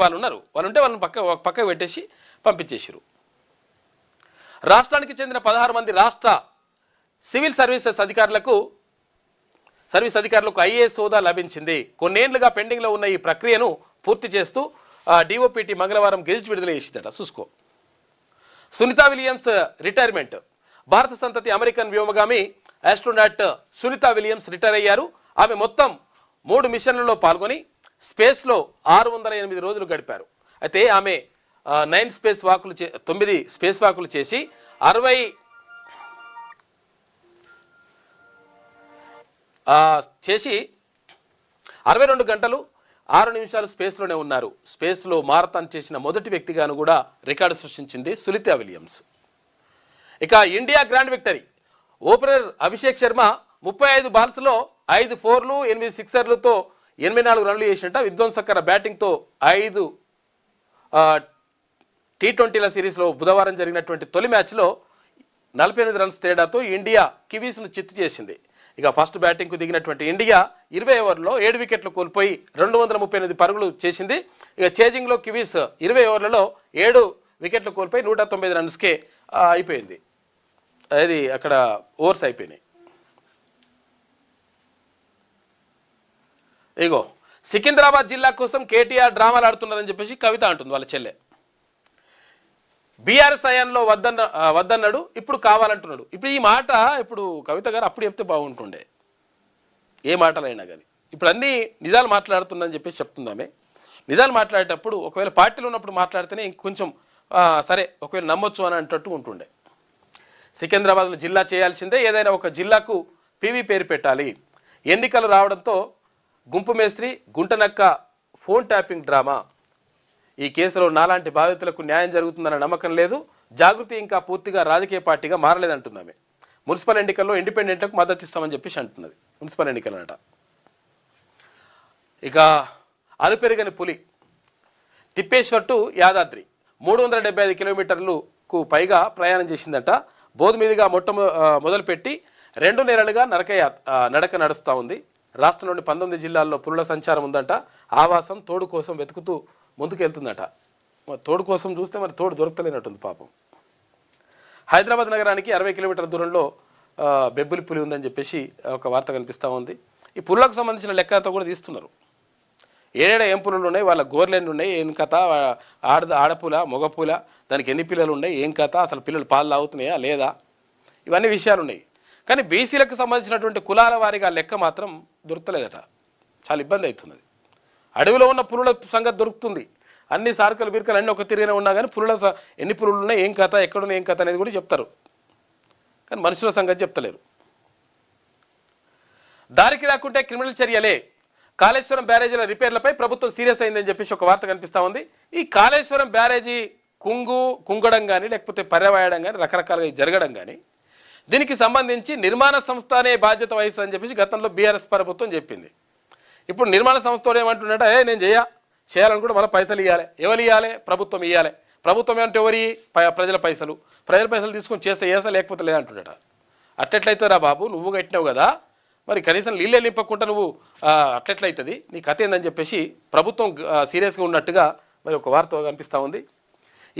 వాళ్ళు ఉంటే వాళ్ళని పక్కకు పెట్టేసి పంపించేసారు. రాష్ట్రానికి చెందిన 16 మంది రాష్ట్ర సివిల్ సర్వీసెస్ అధికారులకు ఐఏఎస్ హోదా లభించింది. కొన్నేళ్లుగా పెండింగ్లో ఉన్న ఈ ప్రక్రియను పూర్తి చేస్తూ డిఓపిటి మంగళవారం గెజిట్ విడుదల చేసిందట. చూసుకో. Sunita Williams retirement. భారత సంతతి అమెరికన్ వ్యోమగామి ఆస్ట్రోనాట్ సునీతా విలియమ్స్ రిటైర్ అయ్యారు. ఆమె మొత్తం 3 మిషన్లలో పాల్గొని స్పేస్లో 608 రోజులు గడిపారు. అయితే ఆమె 9 స్పేస్ వాకులు చేసి 62 గంటలు 6 నిమిషాలు స్పేస్లోనే ఉన్నారు. స్పేస్లో మారథాన్ చేసిన మొదటి వ్యక్తిగాను కూడా రికార్డు సృష్టించింది సునీతా విలియమ్స్. ఇక India grand victory. Opener Abhishek Sharma 35 బాల్స్లో 5 4లు 8 సిక్సర్లతో 84 రన్లు చేసినట్ట. విధ్వంసకర బ్యాటింగ్తో 5 T20ల సిరీస్లో బుధవారం జరిగినటువంటి తొలి మ్యాచ్లో 48 రన్స్ తేడాతో ఇండియా కివీస్ను చిత్తు చేసింది. ఇక ఫస్ట్ బ్యాటింగ్కు దిగినటువంటి ఇండియా 20 ఓవర్లలో 7 వికెట్లు కోల్పోయి 238 పరుగులు చేసింది. ఇక చేజింగ్లో కివీస్ 20 ఓవర్లలో 7 వికెట్లు కోల్పోయి 190 రన్స్కే అయిపోయింది. అది అక్కడ ఓవర్స్ అయిపోయినాయి. ఇగో సికింద్రాబాద్ జిల్లా కోసం కేటీఆర్ డ్రామాలు ఆడుతున్నారని చెప్పేసి కవిత అంటుంది, వాళ్ళ చెల్లె. బీఆర్ఎస్ హయాంలో వద్దన్నాడు, ఇప్పుడు కావాలంటున్నాడు. ఇప్పుడు ఈ మాట ఇప్పుడు కవిత గారు అప్పుడు చెప్తే బాగుంటుండే, ఏ మాటలైనా కానీ. ఇప్పుడు అన్నీ నిజాలు మాట్లాడుతుందని చెప్పేసి చెప్తుందామే. నిజాలు మాట్లాడేటప్పుడు ఒకవేళ పార్టీలో ఉన్నప్పుడు మాట్లాడితేనే ఇంకొంచెం సరే ఒకవేళ నమ్మొచ్చు అని అంటట్టు ఉంటుండే. సికింద్రాబాద్లో జిల్లా చేయాల్సిందే, ఏదైనా ఒక జిల్లాకు పివి పేరు పెట్టాలి. ఎన్నికలు రావడంతో గుంపు మేస్త్రి గుంటనక్క ఫోన్ ట్యాపింగ్ డ్రామా. ఈ కేసులో నాలాంటి బాధితులకు న్యాయం జరుగుతుందన్న నమ్మకం లేదు. జాగృతి ఇంకా పూర్తిగా రాజకీయ పార్టీగా మారలేదంటున్నామే. మున్సిపల్ ఎన్నికల్లో ఇండిపెండెంట్లకు మద్దతు ఇస్తామని చెప్పేసి అంటున్నది. మున్సిపల్ ఎన్నికలనట. ఇక అలుపెరుగని పులి తిప్పేశ్వర్ టు యాదాద్రి 375 కిలోమీటర్లకు పైగా ప్రయాణం చేసిందట. బోధు మీదుగా మొదలుపెట్టి 2 నెలలుగా నడక నడుస్తూ ఉంది. రాష్ట్రంలోని 19 జిల్లాల్లో పులుల సంచారం ఉందంట. ఆవాసం తోడు కోసం వెతుకుతూ ముందుకెళ్తుందట. తోడు కోసం చూస్తే మరి తోడు దొరకలేనట్టుంది పాపం. హైదరాబాద్ నగరానికి 60 కిలోమీటర్ల దూరంలో బెబ్బులి పులి ఉందని చెప్పేసి ఒక వార్త కనిపిస్తూ ఉంది. ఈ పులులకు సంబంధించిన లెక్కతో కూడా తీస్తున్నారు. ఏడేడ ఏం పులులు ఉన్నాయి, వాళ్ళ గోర్లెన్ని ఉన్నాయి, ఏం కథ, ఆడపుల మగపుల, దానికి ఎన్ని పిల్లలు ఉన్నాయి, ఏం కథ, అసలు పిల్లలు పాలు తాగుతున్నాయా లేదా, ఇవన్నీ విషయాలు ఉన్నాయి. కానీ బీసీలకు సంబంధించినటువంటి కులాల వారిగా లెక్క మాత్రం దొరకలేదట. చాలా ఇబ్బంది అవుతున్నది. అడవిలో ఉన్న పులుల సంగతి దొరుకుతుంది. అన్ని సార్కలు బీర్కలు అన్నీ ఒక తిరిగినే ఉన్నా కానీ పులుల ఎన్ని పులులు ఉన్నాయి, ఏం కథ, ఎక్కడున్నాయి, ఏం కథ అనేది కూడా చెప్తారు. కానీ మనుషుల సంగతి చెప్తలేరు. దారికి రాకుంటే క్రిమినల్ చర్యలే. కాళేశ్వరం బ్యారేజీల రిపేర్లపై ప్రభుత్వం సీరియస్ అయిందని చెప్పేసి ఒక వార్త కనిపిస్తూ ఉంది. ఈ కాళేశ్వరం బ్యారేజీ కుంగడం కానీ లేకపోతే పర్యవేయడం కానీ రకరకాలుగా జరగడం కానీ దీనికి సంబంధించి నిర్మాణ సంస్థ అనే బాధ్యత వహిస్తుందని చెప్పేసి గతంలో బీఆర్ఎస్ ప్రభుత్వం చెప్పింది. ఇప్పుడు నిర్మాణ సంస్థ ఏమంటున్నట్ట, నేను చేయాలనుకుంటే మళ్ళీ పైసలు ఇవ్వాలి. ఎవరు ఇవ్వాలి? ప్రభుత్వం ఇవ్వాలి. ప్రభుత్వం ఏమంటే ఎవరి ప్రజల పైసలు తీసుకొని చేస్తా లేకపోతే లేదంటున్నట. అట్టెట్లయితే బాబు, నువ్వు కట్టినావు కదా, మరి కనీసం నీళ్ళే నింపకుండా నువ్వు అట్లెట్లయితుంది, నీ కథ ఏందని చెప్పేసి ప్రభుత్వం సీరియస్గా ఉన్నట్టుగా మరి ఒక వార్త కనిపిస్తూ ఉంది.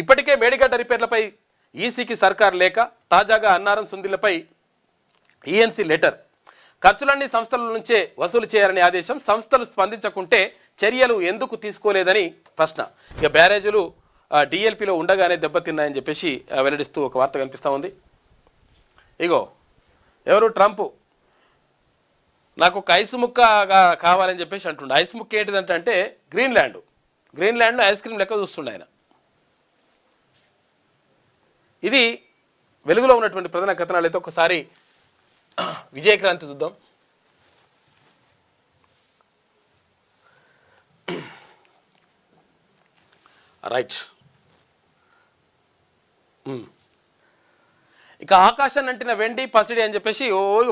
ఇప్పటికే మేడిగడ్డ రిపేర్లపై ఈసీకి సర్కారు లేక తాజాగా అన్నారం సుందిలపై ఈఎన్సీ లెటర్. ఖర్చులన్నీ సంస్థల నుంచే వసూలు చేయాలనే ఆదేశం. సంస్థలు స్పందించకుంటే చర్యలు ఎందుకు తీసుకోలేదని ప్రశ్న. ఇక బ్యారేజీలు డిఎల్పీలో ఉండగానే దెబ్బతిన్నాయని చెప్పేసి వెల్లడిస్తూ ఒక వార్త కనిపిస్తూ ఉంది. ఇగో ఎవరు, ట్రంప్ నాకు ఒక ఐస్ ముక్క కావాలని చెప్పేసి అంటుండే. ఐస్ ముక్క ఏంటిదంటే గ్రీన్లాండ్ ఐస్ క్రీమ్ లెక్క చూస్తుండే ఆయన. ఇది వెలుగులో ఉన్నటువంటి ప్రధాన కథనాలు. అయితే ఒకసారి విజయక్రాంతి చూద్దాం. రైట్. ఇక ఆకాశాన్ని అంటిన వెండి పసిడి అని చెప్పేసి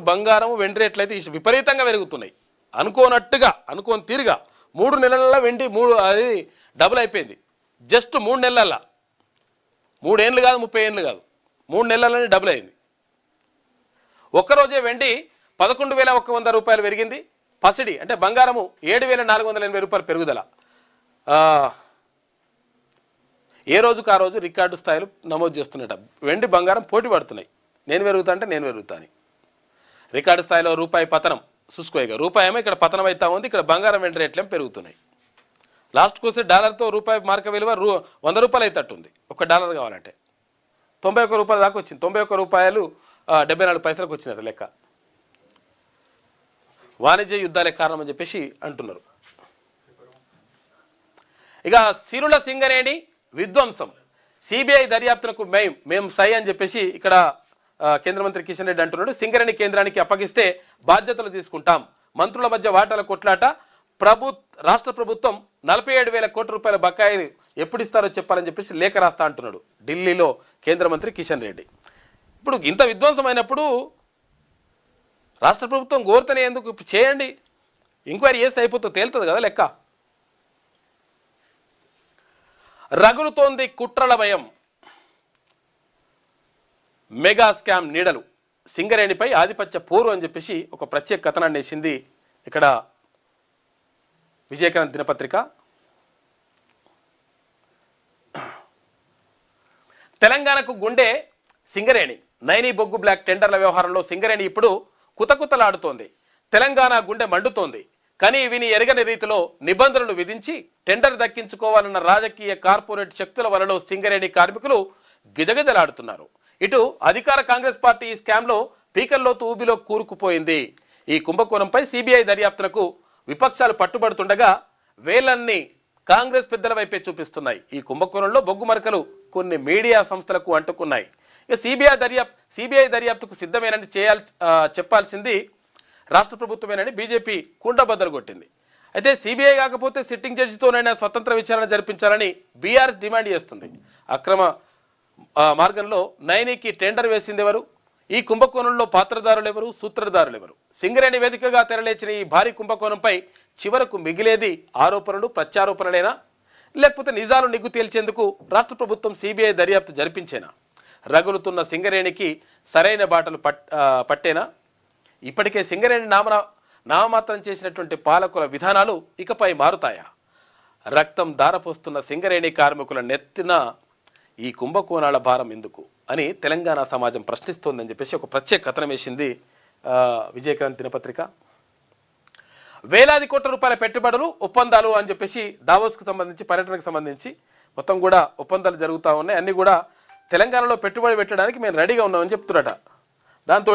బంగారం వెండి రేట్లయితే విపరీతంగా పెరుగుతున్నాయి. అనుకోని తీరుగా 3 నెలల వెండి అది డబుల్ అయిపోయింది. జస్ట్ 3 నెలల, 3 ఏళ్ళు కాదు, 30 ఏళ్ళు కాదు, 3 నెలలనే డబుల్ అయింది. ఒక్కరోజే వెండి 11,100 రూపాయలు పెరిగింది. పసిడి అంటే బంగారము 7,480 రూపాయలు పెరుగుదల. ఏ రోజుకు ఆ రోజు రికార్డు స్థాయిలు నమోదు చేస్తున్నట. వెండి బంగారం పోటీ పడుతున్నాయి. నేను పెరుగుతా అంటే నేను పెరుగుతాను. రికార్డు స్థాయిలో రూపాయి పతనం చూసుకోగా. రూపాయి ఏమో ఇక్కడ పతనం అవుతా ఉంది, ఇక్కడ బంగారం వెండి రేట్లేం పెరుగుతున్నాయి. లాస్ట్కి వస్తే డాలర్తో రూపాయి మార్క విలువ 100 రూపాయలు అవుతట్టుంది. $1 కావాలంటే 91 రూపాయల దాకా వచ్చింది. 91 రూపాయలు 74 పైసలకు వచ్చినట్టు లెక్క. వాణిజ్య యుద్ధాలే కారణం అని చెప్పేసి అంటున్నారు. ఇక సిరుల సింగరేణి విధ్వంసం, సిబిఐ దర్యాప్తునకు మేము సై అని చెప్పేసి ఇక్కడ కేంద్ర మంత్రి కిషన్ రెడ్డి అంటున్నాడు. సింగరేణి కేంద్రానికి అప్పగిస్తే బాధ్యతలు తీసుకుంటాం. మంత్రుల మధ్య వాటాల కొట్లాట. రాష్ట్ర ప్రభుత్వం 47,000 కోట్ల రూపాయల బకాయిలు ఎప్పుడు ఇస్తారో చెప్పాలని చెప్పేసి లేఖ రాస్తా అంటున్నాడు ఢిల్లీలో కేంద్ర మంత్రి కిషన్ రెడ్డి. ఇప్పుడు ఇంత విధ్వంసమైనప్పుడు రాష్ట్ర ప్రభుత్వం గోరుతనే ఎందుకు చేయండి, ఎంక్వైరీ చేస్తే అయిపోతుంది, తేలుతుంది కదా లెక్క. రగులుతోంది కుట్రల భయం. మెగా స్కామ్ నీడలు. సింగరేణిపై ఆధిపత్య పోరు అని చెప్పేసి ఒక ప్రత్యేక కథనాన్ని వేసింది ఇక్కడ విజయక్రాంతి దినపత్రిక. తెలంగాణకు గుండె సింగరేణి. నైని బొగ్గు బ్లాక్ టెండర్ల వ్యవహారంలో సింగరేణి ఇప్పుడు కుతకుతలాడుతోంది. తెలంగాణ గుండె మండుతోంది. కానీ విని ఎరగని రీతిలో నిబంధనలు విధించి టెండర్ దక్కించుకోవాలన్న రాజకీయ కార్పొరేట్ శక్తుల వలలో సింగరేణి కార్మికులు గిజగిజలాడుతున్నారు. ఇటు అధికార కాంగ్రెస్ పార్టీ ఈ స్కామ్లో పీకల్లోతు ఊబిలో కూరుకుపోయింది. ఈ కుంభకోణంపై సిబిఐ దర్యాప్తునకు విపక్షాలు పట్టుబడుతుండగా వేలన్నీ కాంగ్రెస్ పెద్దల వైపే చూపిస్తున్నాయి. ఈ కుంభకోణంలో బొగ్గు మరకలు కొన్ని మీడియా సంస్థలకు అంటుకున్నాయి. ఇక సిబిఐ దర్యాప్తుకు సిద్ధమేనని చెప్పాల్సింది రాష్ట్ర ప్రభుత్వమేనని బీజేపీ కుండబద్దలు కొట్టింది. అయితే సిబిఐ కాకపోతే సిట్టింగ్ జడ్జితోనైనా స్వతంత్ర విచారణ జరిపించాలని బీఆర్ఎస్ డిమాండ్ చేస్తుంది. అక్రమ మార్గంలో నైనికి టెండర్ వేసింది ఎవరు, ఈ కుంభకోణంలో పాత్రదారులెవరు, సూత్రధారులెవరు? సింగరేణి వేదికగా తెరలేచిన ఈ భారీ కుంభకోణంపై చివరకు మిగిలేది ఆరోపణలు, ప్రత్యారోపణలేనా, లేకపోతే నిజాలు నిగ్గు తేల్చేందుకు రాష్ట్ర ప్రభుత్వం సిబిఐ దర్యాప్తు జరిపించేనా? రగులుతున్న సింగరేణికి సరైన బాటలు పట్టేనా? ఇప్పటికే సింగరేణి నామమాత్రం చేసినటువంటి పాలకుల విధానాలు ఇకపై మారుతాయా? రక్తం దారపోస్తున్న సింగరేణి కార్మికుల నెత్తిన ఈ కుంభకోణాల భారం ఎందుకు అని తెలంగాణ సమాజం ప్రశ్నిస్తోందని చెప్పేసి ఒక ప్రత్యేక కథనం వేసింది విజయక్రాంతి దినపత్రిక. వేలాది కోట్ల రూపాయల పెట్టుబడులు, ఒప్పందాలు అని చెప్పేసి దావోస్కు సంబంధించి, పర్యటనకు సంబంధించి మొత్తం కూడా ఒప్పందాలు జరుగుతూ ఉన్నాయి. అన్నీ కూడా తెలంగాణలో పెట్టుబడి పెట్టడానికి మేము రెడీగా ఉన్నామని చెప్తున్నట. దాంతో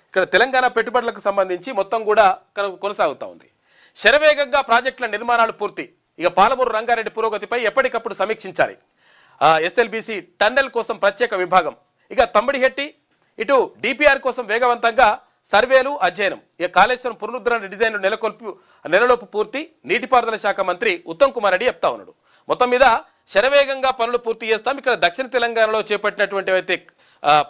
ఇక్కడ తెలంగాణ పెట్టుబడులకు సంబంధించి మొత్తం కూడా కొనసాగుతూ ఉంది. శరవేగంగా ప్రాజెక్టుల నిర్మాణాలు పూర్తి. ఇక పాలమూరు రంగారెడ్డి పురోగతిపై ఎప్పటికప్పుడు సమీక్షించాలి. ఎస్ఎల్బీసీ టన్నెల్ కోసం ప్రత్యేక విభాగం. ఇక తమ్మిడిహెట్టి ఇటు డిపిఆర్ కోసం వేగవంతంగా సర్వేలు, అధ్యయనం. ఇక కాళేశ్వరం పునరుద్ధరణ డిజైన్లు నెలలోపు పూర్తి. నీటిపారుదల శాఖ మంత్రి ఉత్తమ్ కుమార్ రెడ్డి చెప్తా ఉన్నాడు. మొత్తం మీద శరవేగంగా పనులు పూర్తి చేస్తాం. ఇక్కడ దక్షిణ తెలంగాణలో చేపట్టినటువంటి అయితే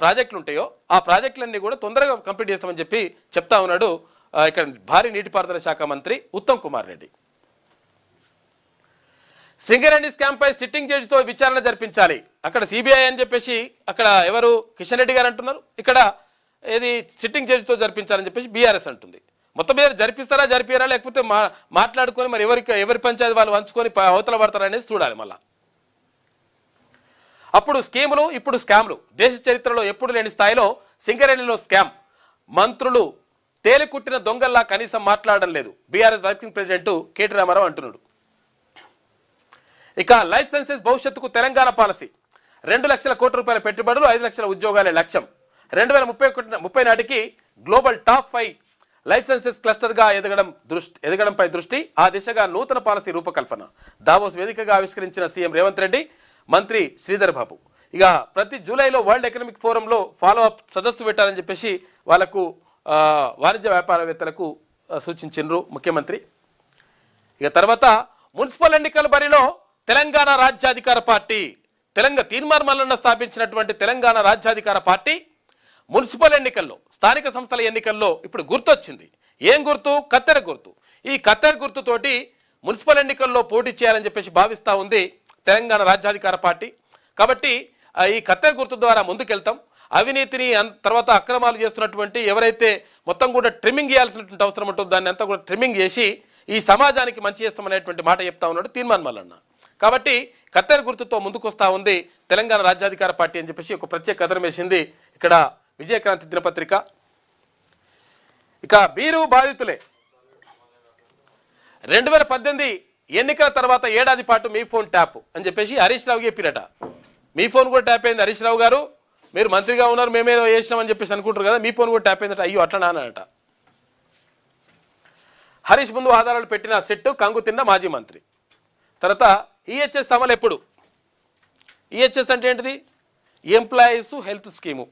ప్రాజెక్టులు ఉంటాయో ఆ ప్రాజెక్టులన్నీ కూడా తొందరగా కంప్లీట్ చేస్తామని చెప్పి చెప్తా ఉన్నాడు ఇక్కడ భారీ నీటిపారుదల శాఖ మంత్రి ఉత్తమ్ కుమార్ రెడ్డి. సింగరేణి స్కామ్ పై సిట్టింగ్ జడ్జితో విచారణ జరిపించాలి. అక్కడ సిబిఐ అని చెప్పేసి అక్కడ ఎవరు కిషన్ రెడ్డి గారు అంటున్నారు, ఇక్కడ ఏది సిట్టింగ్ జడ్జితో జరిపించాలని చెప్పేసి బీఆర్ఎస్ అంటుంది. మొత్తం మీద జరిపిస్తారా, జరిపియారా, లేకపోతే మాట్లాడుకొని మరి ఎవరి పంచాయతీ వాళ్ళు వంచుకొని అవతల పడతారా అనేది చూడాలి. మళ్ళా అప్పుడు స్కీములు, ఇప్పుడు స్కామ్లు. దేశ చరిత్రలో ఎప్పుడు లేని స్థాయిలో సింగరేణిలో స్కామ్. మంత్రులు తేలికుట్టిన దొంగల్లా కనీసం మాట్లాడడం లేదు. బీఆర్ఎస్ వర్కింగ్ ప్రెసిడెంట్ కేటీ రామారావు అంటున్నాడు. ఇక లైఫ్ సైన్సెస్ భవిష్యత్తుకు తెలంగాణ పాలసీ. 2 లక్షల కోట్ల రూపాయల పెట్టుబడులు, 5 లక్షల ఉద్యోగాలే లక్ష్యం. 2030 నాటికి గ్లోబల్ టాప్ 5 లైఫ్ సైన్సెస్ క్లస్టర్గా ఎదగడంపై దృష్టి. ఆ దిశగా నూతన పాలసీ రూపకల్పన. దావోస్ వేదికగా ఆవిష్కరించిన సీఎం రేవంత్ రెడ్డి, మంత్రి శ్రీధర్ బాబు. ఇక ప్రతి జూలైలో వరల్డ్ ఎకనామిక్ ఫోరంలో ఫాలో అప్ సదస్సు పెట్టాలని చెప్పేసి వాళ్ళకు వాణిజ్య వ్యాపారవేత్తలకు సూచించారు ముఖ్యమంత్రి. ఇక తర్వాత మున్సిపల్ ఎన్నికల బరిలో తెలంగాణ రాజ్యాధికార పార్టీ. తీన్మార్ మల్లన్న స్థాపించినటువంటి తెలంగాణ రాజ్యాధికార పార్టీ మున్సిపల్ ఎన్నికల్లో, స్థానిక సంస్థల ఎన్నికల్లో ఇప్పుడు గుర్తొచ్చింది. ఏం గుర్తు? కత్తెర గుర్తు. ఈ కత్తెర గుర్తుతోటి మున్సిపల్ ఎన్నికల్లో పోటీ చేయాలని చెప్పేసి భావిస్తూ ఉంది తెలంగాణ రాజ్యాధికార పార్టీ. కాబట్టి ఈ కత్తెర గుర్తు ద్వారా ముందుకెళ్తాం. అవినీతిని తర్వాత అక్రమాలు చేస్తున్నటువంటి ఎవరైతే మొత్తం కూడా ట్రిమ్మింగ్ చేయాల్సినటువంటి అవసరం ఉంటుందో దాన్ని అంతా కూడా ట్రిమ్మింగ్ చేసి ఈ సమాజానికి మంచి చేస్తామనేటువంటి మాట చెప్తా ఉన్నాడు తీన్మార్ మల్లన్న. కాబట్టి కత్తెర గుర్తుతో ముందుకొస్తా ఉంది తెలంగాణ రాజ్యాధికార పార్టీ అని చెప్పేసి ఒక ప్రత్యేక కథనం వేసింది ఇక్కడ విజయక్రాంతి దినపత్రిక. ఇక మీరు బాధితులే. 2018 ఎన్నికల తర్వాత ఏడాది పాటు మీ ఫోన్ ట్యాప్ అని చెప్పేసి హరీష్ రావు చెప్పినట. మీ ఫోన్ కూడా ట్యాప్ అయింది హరీష్ రావు గారు, మీరు మంత్రిగా ఉన్నారు, మేమేదో చేసినామని చెప్పేసి అనుకుంటారు కదా, మీ ఫోన్ కూడా ట్యాప్ అయిందట. అయ్యో అట్లా నానట. హరీష్ ముందు ఆధారాలు పెట్టిన సెట్ కంగు తిన్న మాజీ మంత్రి. తర్వాత ఈహెచ్ఎస్ అమలు ఎప్పుడు? ఈహెచ్ఎస్ అంటే ఏంటిది? Employees health scheme.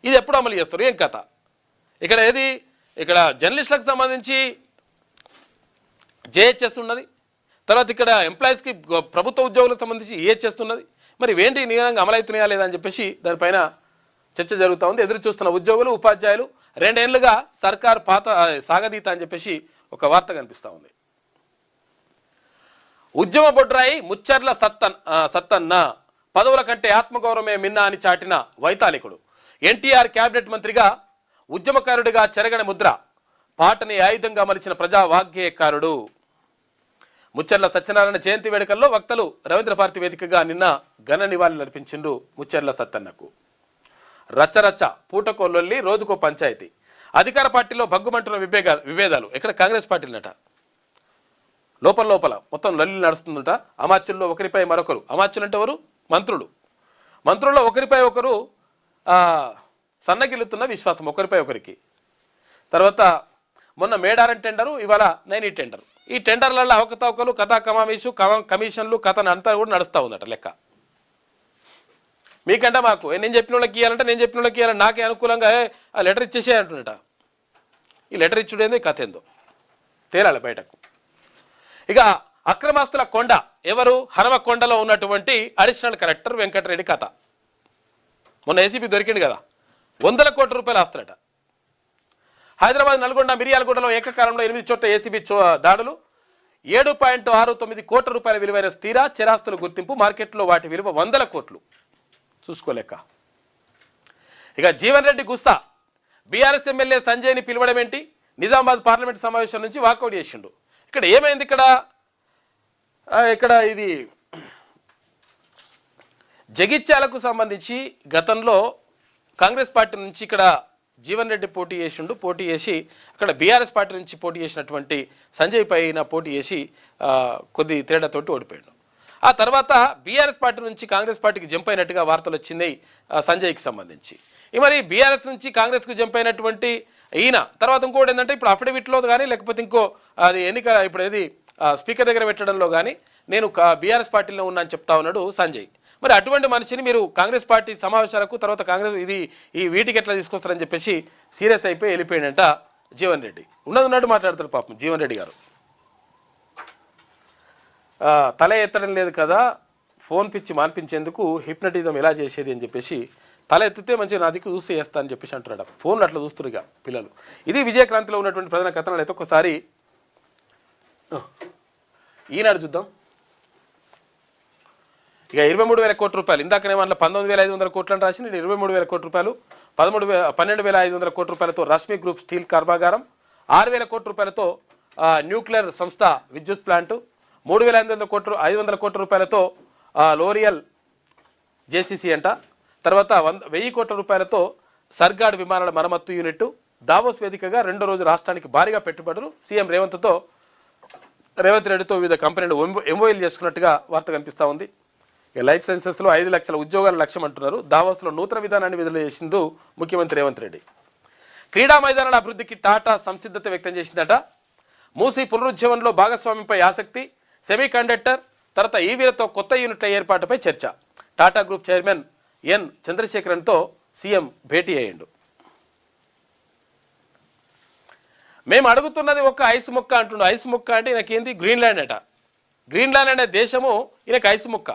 ఇది ఎప్పుడు అమలు చేస్తారు? ఏం కథ? ఇక్కడ జర్నలిస్టులకు సంబంధించి జేహెచ్ఎస్ ఉన్నది, తర్వాత ఇక్కడ ఎంప్లాయీస్కి ప్రభుత్వ ఉద్యోగులకు సంబంధించి ఈహెచ్ఎస్ ఉన్నది. మరి ఏంటి నిజంగా అమలవుతున్నాయా లేదా అని చెప్పేసి దానిపైన చర్చ జరుగుతూ ఉంది. ఎదురు చూస్తున్న ఉద్యోగులు, ఉపాధ్యాయులు. 2 ఏళ్లుగా సర్కార్ పాత సాగదీత అని చెప్పేసి ఒక వార్త కనిపిస్తూ ఉంది. ఉద్యమ బొడ్రాయి ముచ్చర్ల సత్తన్న పదవుల కంటే ఆత్మగౌరవమే మిన్నా అని చాటిన వైతాళికుడు. ఎన్టీఆర్ క్యాబినెట్ మంత్రిగా, ఉద్యమకారుడిగా చెరగని ముద్ర. పాటని ఆయుధంగా మలిచిన ప్రజా వాగ్గేయకారుడు. ముచ్చర్ల సత్యనారాయణ జయంతి వేడుకల్లో వక్తలు రవీంద్ర భారతి వేదికగా నిన్న ఘన నివాళులు అర్పించిండ్రు ముచ్చర్ల సత్తన్నకు. రచ్చరచ్చ, పూటకో లొల్లి, రోజుకో పంచాయతీ. అధికార పార్టీలో భగ్గుమంటున్న విభేదాలు. ఇక్కడ కాంగ్రెస్ పార్టీలనట లోపల మొత్తం లొల్లి నడుస్తుందట. అమాత్యుల్లో ఒకరిపై మరొకరు. అమాత్యులు అంటే ఎవరు? మంత్రుల్లో ఒకరిపై ఒకరు సన్నగిల్లుతున్న విశ్వాసం ఒకరిపై ఒకరికి. తర్వాత మొన్న మేడారం టెండరు, ఇవాళ నైని టెండరు. ఈ టెండర్లలో అవకతవకలు, కథా కమిషన్లు కథ అంతా కూడా నడుస్తూ ఉందట లెక్క. మీకంటే మాకు నేను చెప్పిన వాళ్ళకి ఇవ్వాలంటే నేను చెప్పిన వాళ్ళకి ఇవ్వాలంటే నాకే అనుకూలంగా ఆ లెటర్ ఇచ్చేసే అంటున్నట. ఈ లెటర్ ఇచ్చుడేందో ఈ కథ ఏందో తేలాలి బయటకు. ఇక అక్రమాస్తుల కొండ ఎవరు? హనుమకొండలో ఉన్నటువంటి అడిషనల్ కలెక్టర్ వెంకటరెడ్డి కథ. మొన్న ఏసీపీ దొరికింది కదా, వందల కోట్ల రూపాయలు ఆస్తులట. హైదరాబాద్, నల్గొండ, మిర్యాలగూడలో ఏకకాలంలో 8 చోట్ల ఏసీబీ దాడులు. 7.69 కోట్ల రూపాయల విలువైన స్థిర చరాస్తుల గుర్తింపు. మార్కెట్లో వాటి విలువ 100 కోట్లు. చూసుకోలేక ఇక జీవన్ రెడ్డి గుస్సా. బీఆర్ఎస్ ఎమ్మెల్యే సంజయ్ని పిలవడం ఏంటి? నిజామాబాద్ పార్లమెంట్ సమావేశం నుంచి వాకౌట్ చేసిండు. ఇక్కడ ఏమైంది? ఇక్కడ ఇది జగిత్యాలకు సంబంధించి గతంలో కాంగ్రెస్ పార్టీ నుంచి ఇక్కడ జీవన్ రెడ్డి పోటీ చేసి అక్కడ బీఆర్ఎస్ పార్టీ నుంచి పోటీ చేసినటువంటి సంజయ్ పైన పోటీ చేసి కొద్ది తేడాతోటి ఓడిపోయాడు. ఆ తర్వాత బీఆర్ఎస్ పార్టీ నుంచి కాంగ్రెస్ పార్టీకి జంప్ అయినట్టుగా వార్తలు వచ్చినాయి సంజయ్కి సంబంధించి. మరి బీఆర్ఎస్ నుంచి కాంగ్రెస్కు జంప్ అయినటువంటి ఈయన తర్వాత ఇంకోటి ఏంటంటే ఇప్పుడు అఫిడవిట్లో కానీ లేకపోతే ఇంకో అది ఎన్నిక ఇప్పుడు ఏది స్పీకర్ దగ్గర పెట్టడంలో కానీ నేను బీఆర్ఎస్ పార్టీలో ఉన్నా అని చెప్తా ఉన్నాడు సంజయ్. మరి అటువంటి మనిషిని మీరు కాంగ్రెస్ పార్టీ సమావేశాలకు తర్వాత కాంగ్రెస్ ఈ వీటికి ఎట్లా తీసుకొస్తారని చెప్పేసి సీరియస్ అయిపోయి వెళ్ళిపోయాడంట జీవన్ రెడ్డి. ఉన్నట్టు మాట్లాడతారు పాపం జీవన్ రెడ్డి గారు. తల ఎత్తడం లేదు కదా, ఫోన్ పిచ్చి మాన్పించేందుకు హిప్నటిజం ఎలా చేసేది అని చెప్పేసి తల ఎత్తితే మంచిగా నా దిక్కు చూస్తే చేస్తా అని చెప్పేసి అంటున్నాడు. ఫోన్లు అట్లా చూస్తున్నారు ఇక పిల్లలు. ఇది విజయక్రాంతిలో ఉన్నటువంటి ప్రధాన కథనాలు. అయితే ఒక్కసారి ఈనాడు చూద్దాం. ఇక 23,000 కోట్ల రూపాయలు. ఇందాకనే వాళ్ళ 19,500 కోట్లను రాసి 23,000 కోట్ల రూపాయలు. 12,500 కోట్ల రూపాయలతో రశ్మి గ్రూప్ స్టీల్ కర్మాగారం. 6,000 కోట్ల రూపాయలతో న్యూక్లియర్ సంస్థ విద్యుత్ ప్లాంటు. 3,500 కోట్ల రూపాయలతో లోరియల్ జేసీసీ అంట. తర్వాత 1,000 కోట్ల రూపాయలతో సర్గాడ్ విమానాల మరమ్మత్తు యూనిట్. దావోస్ వేదికగా రెండో రోజు రాష్ట్రానికి భారీగా పెట్టుబడులు. సీఎం రేవంత్ రెడ్డితో వివిధ కంపెనీలు ఎంఓఎల్ చేసుకున్నట్టుగా వార్త కనిపిస్తూ ఉంది. ఇక లైఫ్ సైన్సెస్లో 5 లక్షల ఉద్యోగాల లక్ష్యం అంటున్నారు. దావోస్లో నూతన విధానాన్ని విడుదల చేసిండు ముఖ్యమంత్రి రేవంత్ రెడ్డి. క్రీడా మైదానాల అభివృద్ధికి టాటా సంసిద్ధత వ్యక్తం చేసిందట. మూసీ పునరుజ్జీవనంలో భాగస్వామ్యంపై ఆసక్తి. సెమీ కండక్టర్ తర్వాత ఈవీలతో కొత్త యూనిట్ల ఏర్పాటుపై చర్చ. టాటా గ్రూప్ చైర్మన్ ఎన్ చంద్రశేఖరన్తో సీఎం భేటీ అయ్యిండు. మేము అడుగుతున్నది ఒక ఐస్ ముక్క అంటుండు. ఐస్ ముక్క అంటే ఈయనకేంది? గ్రీన్లాండ్ అట. గ్రీన్లాండ్ అనే దేశము ఈయనకు ఐస్ ముక్క.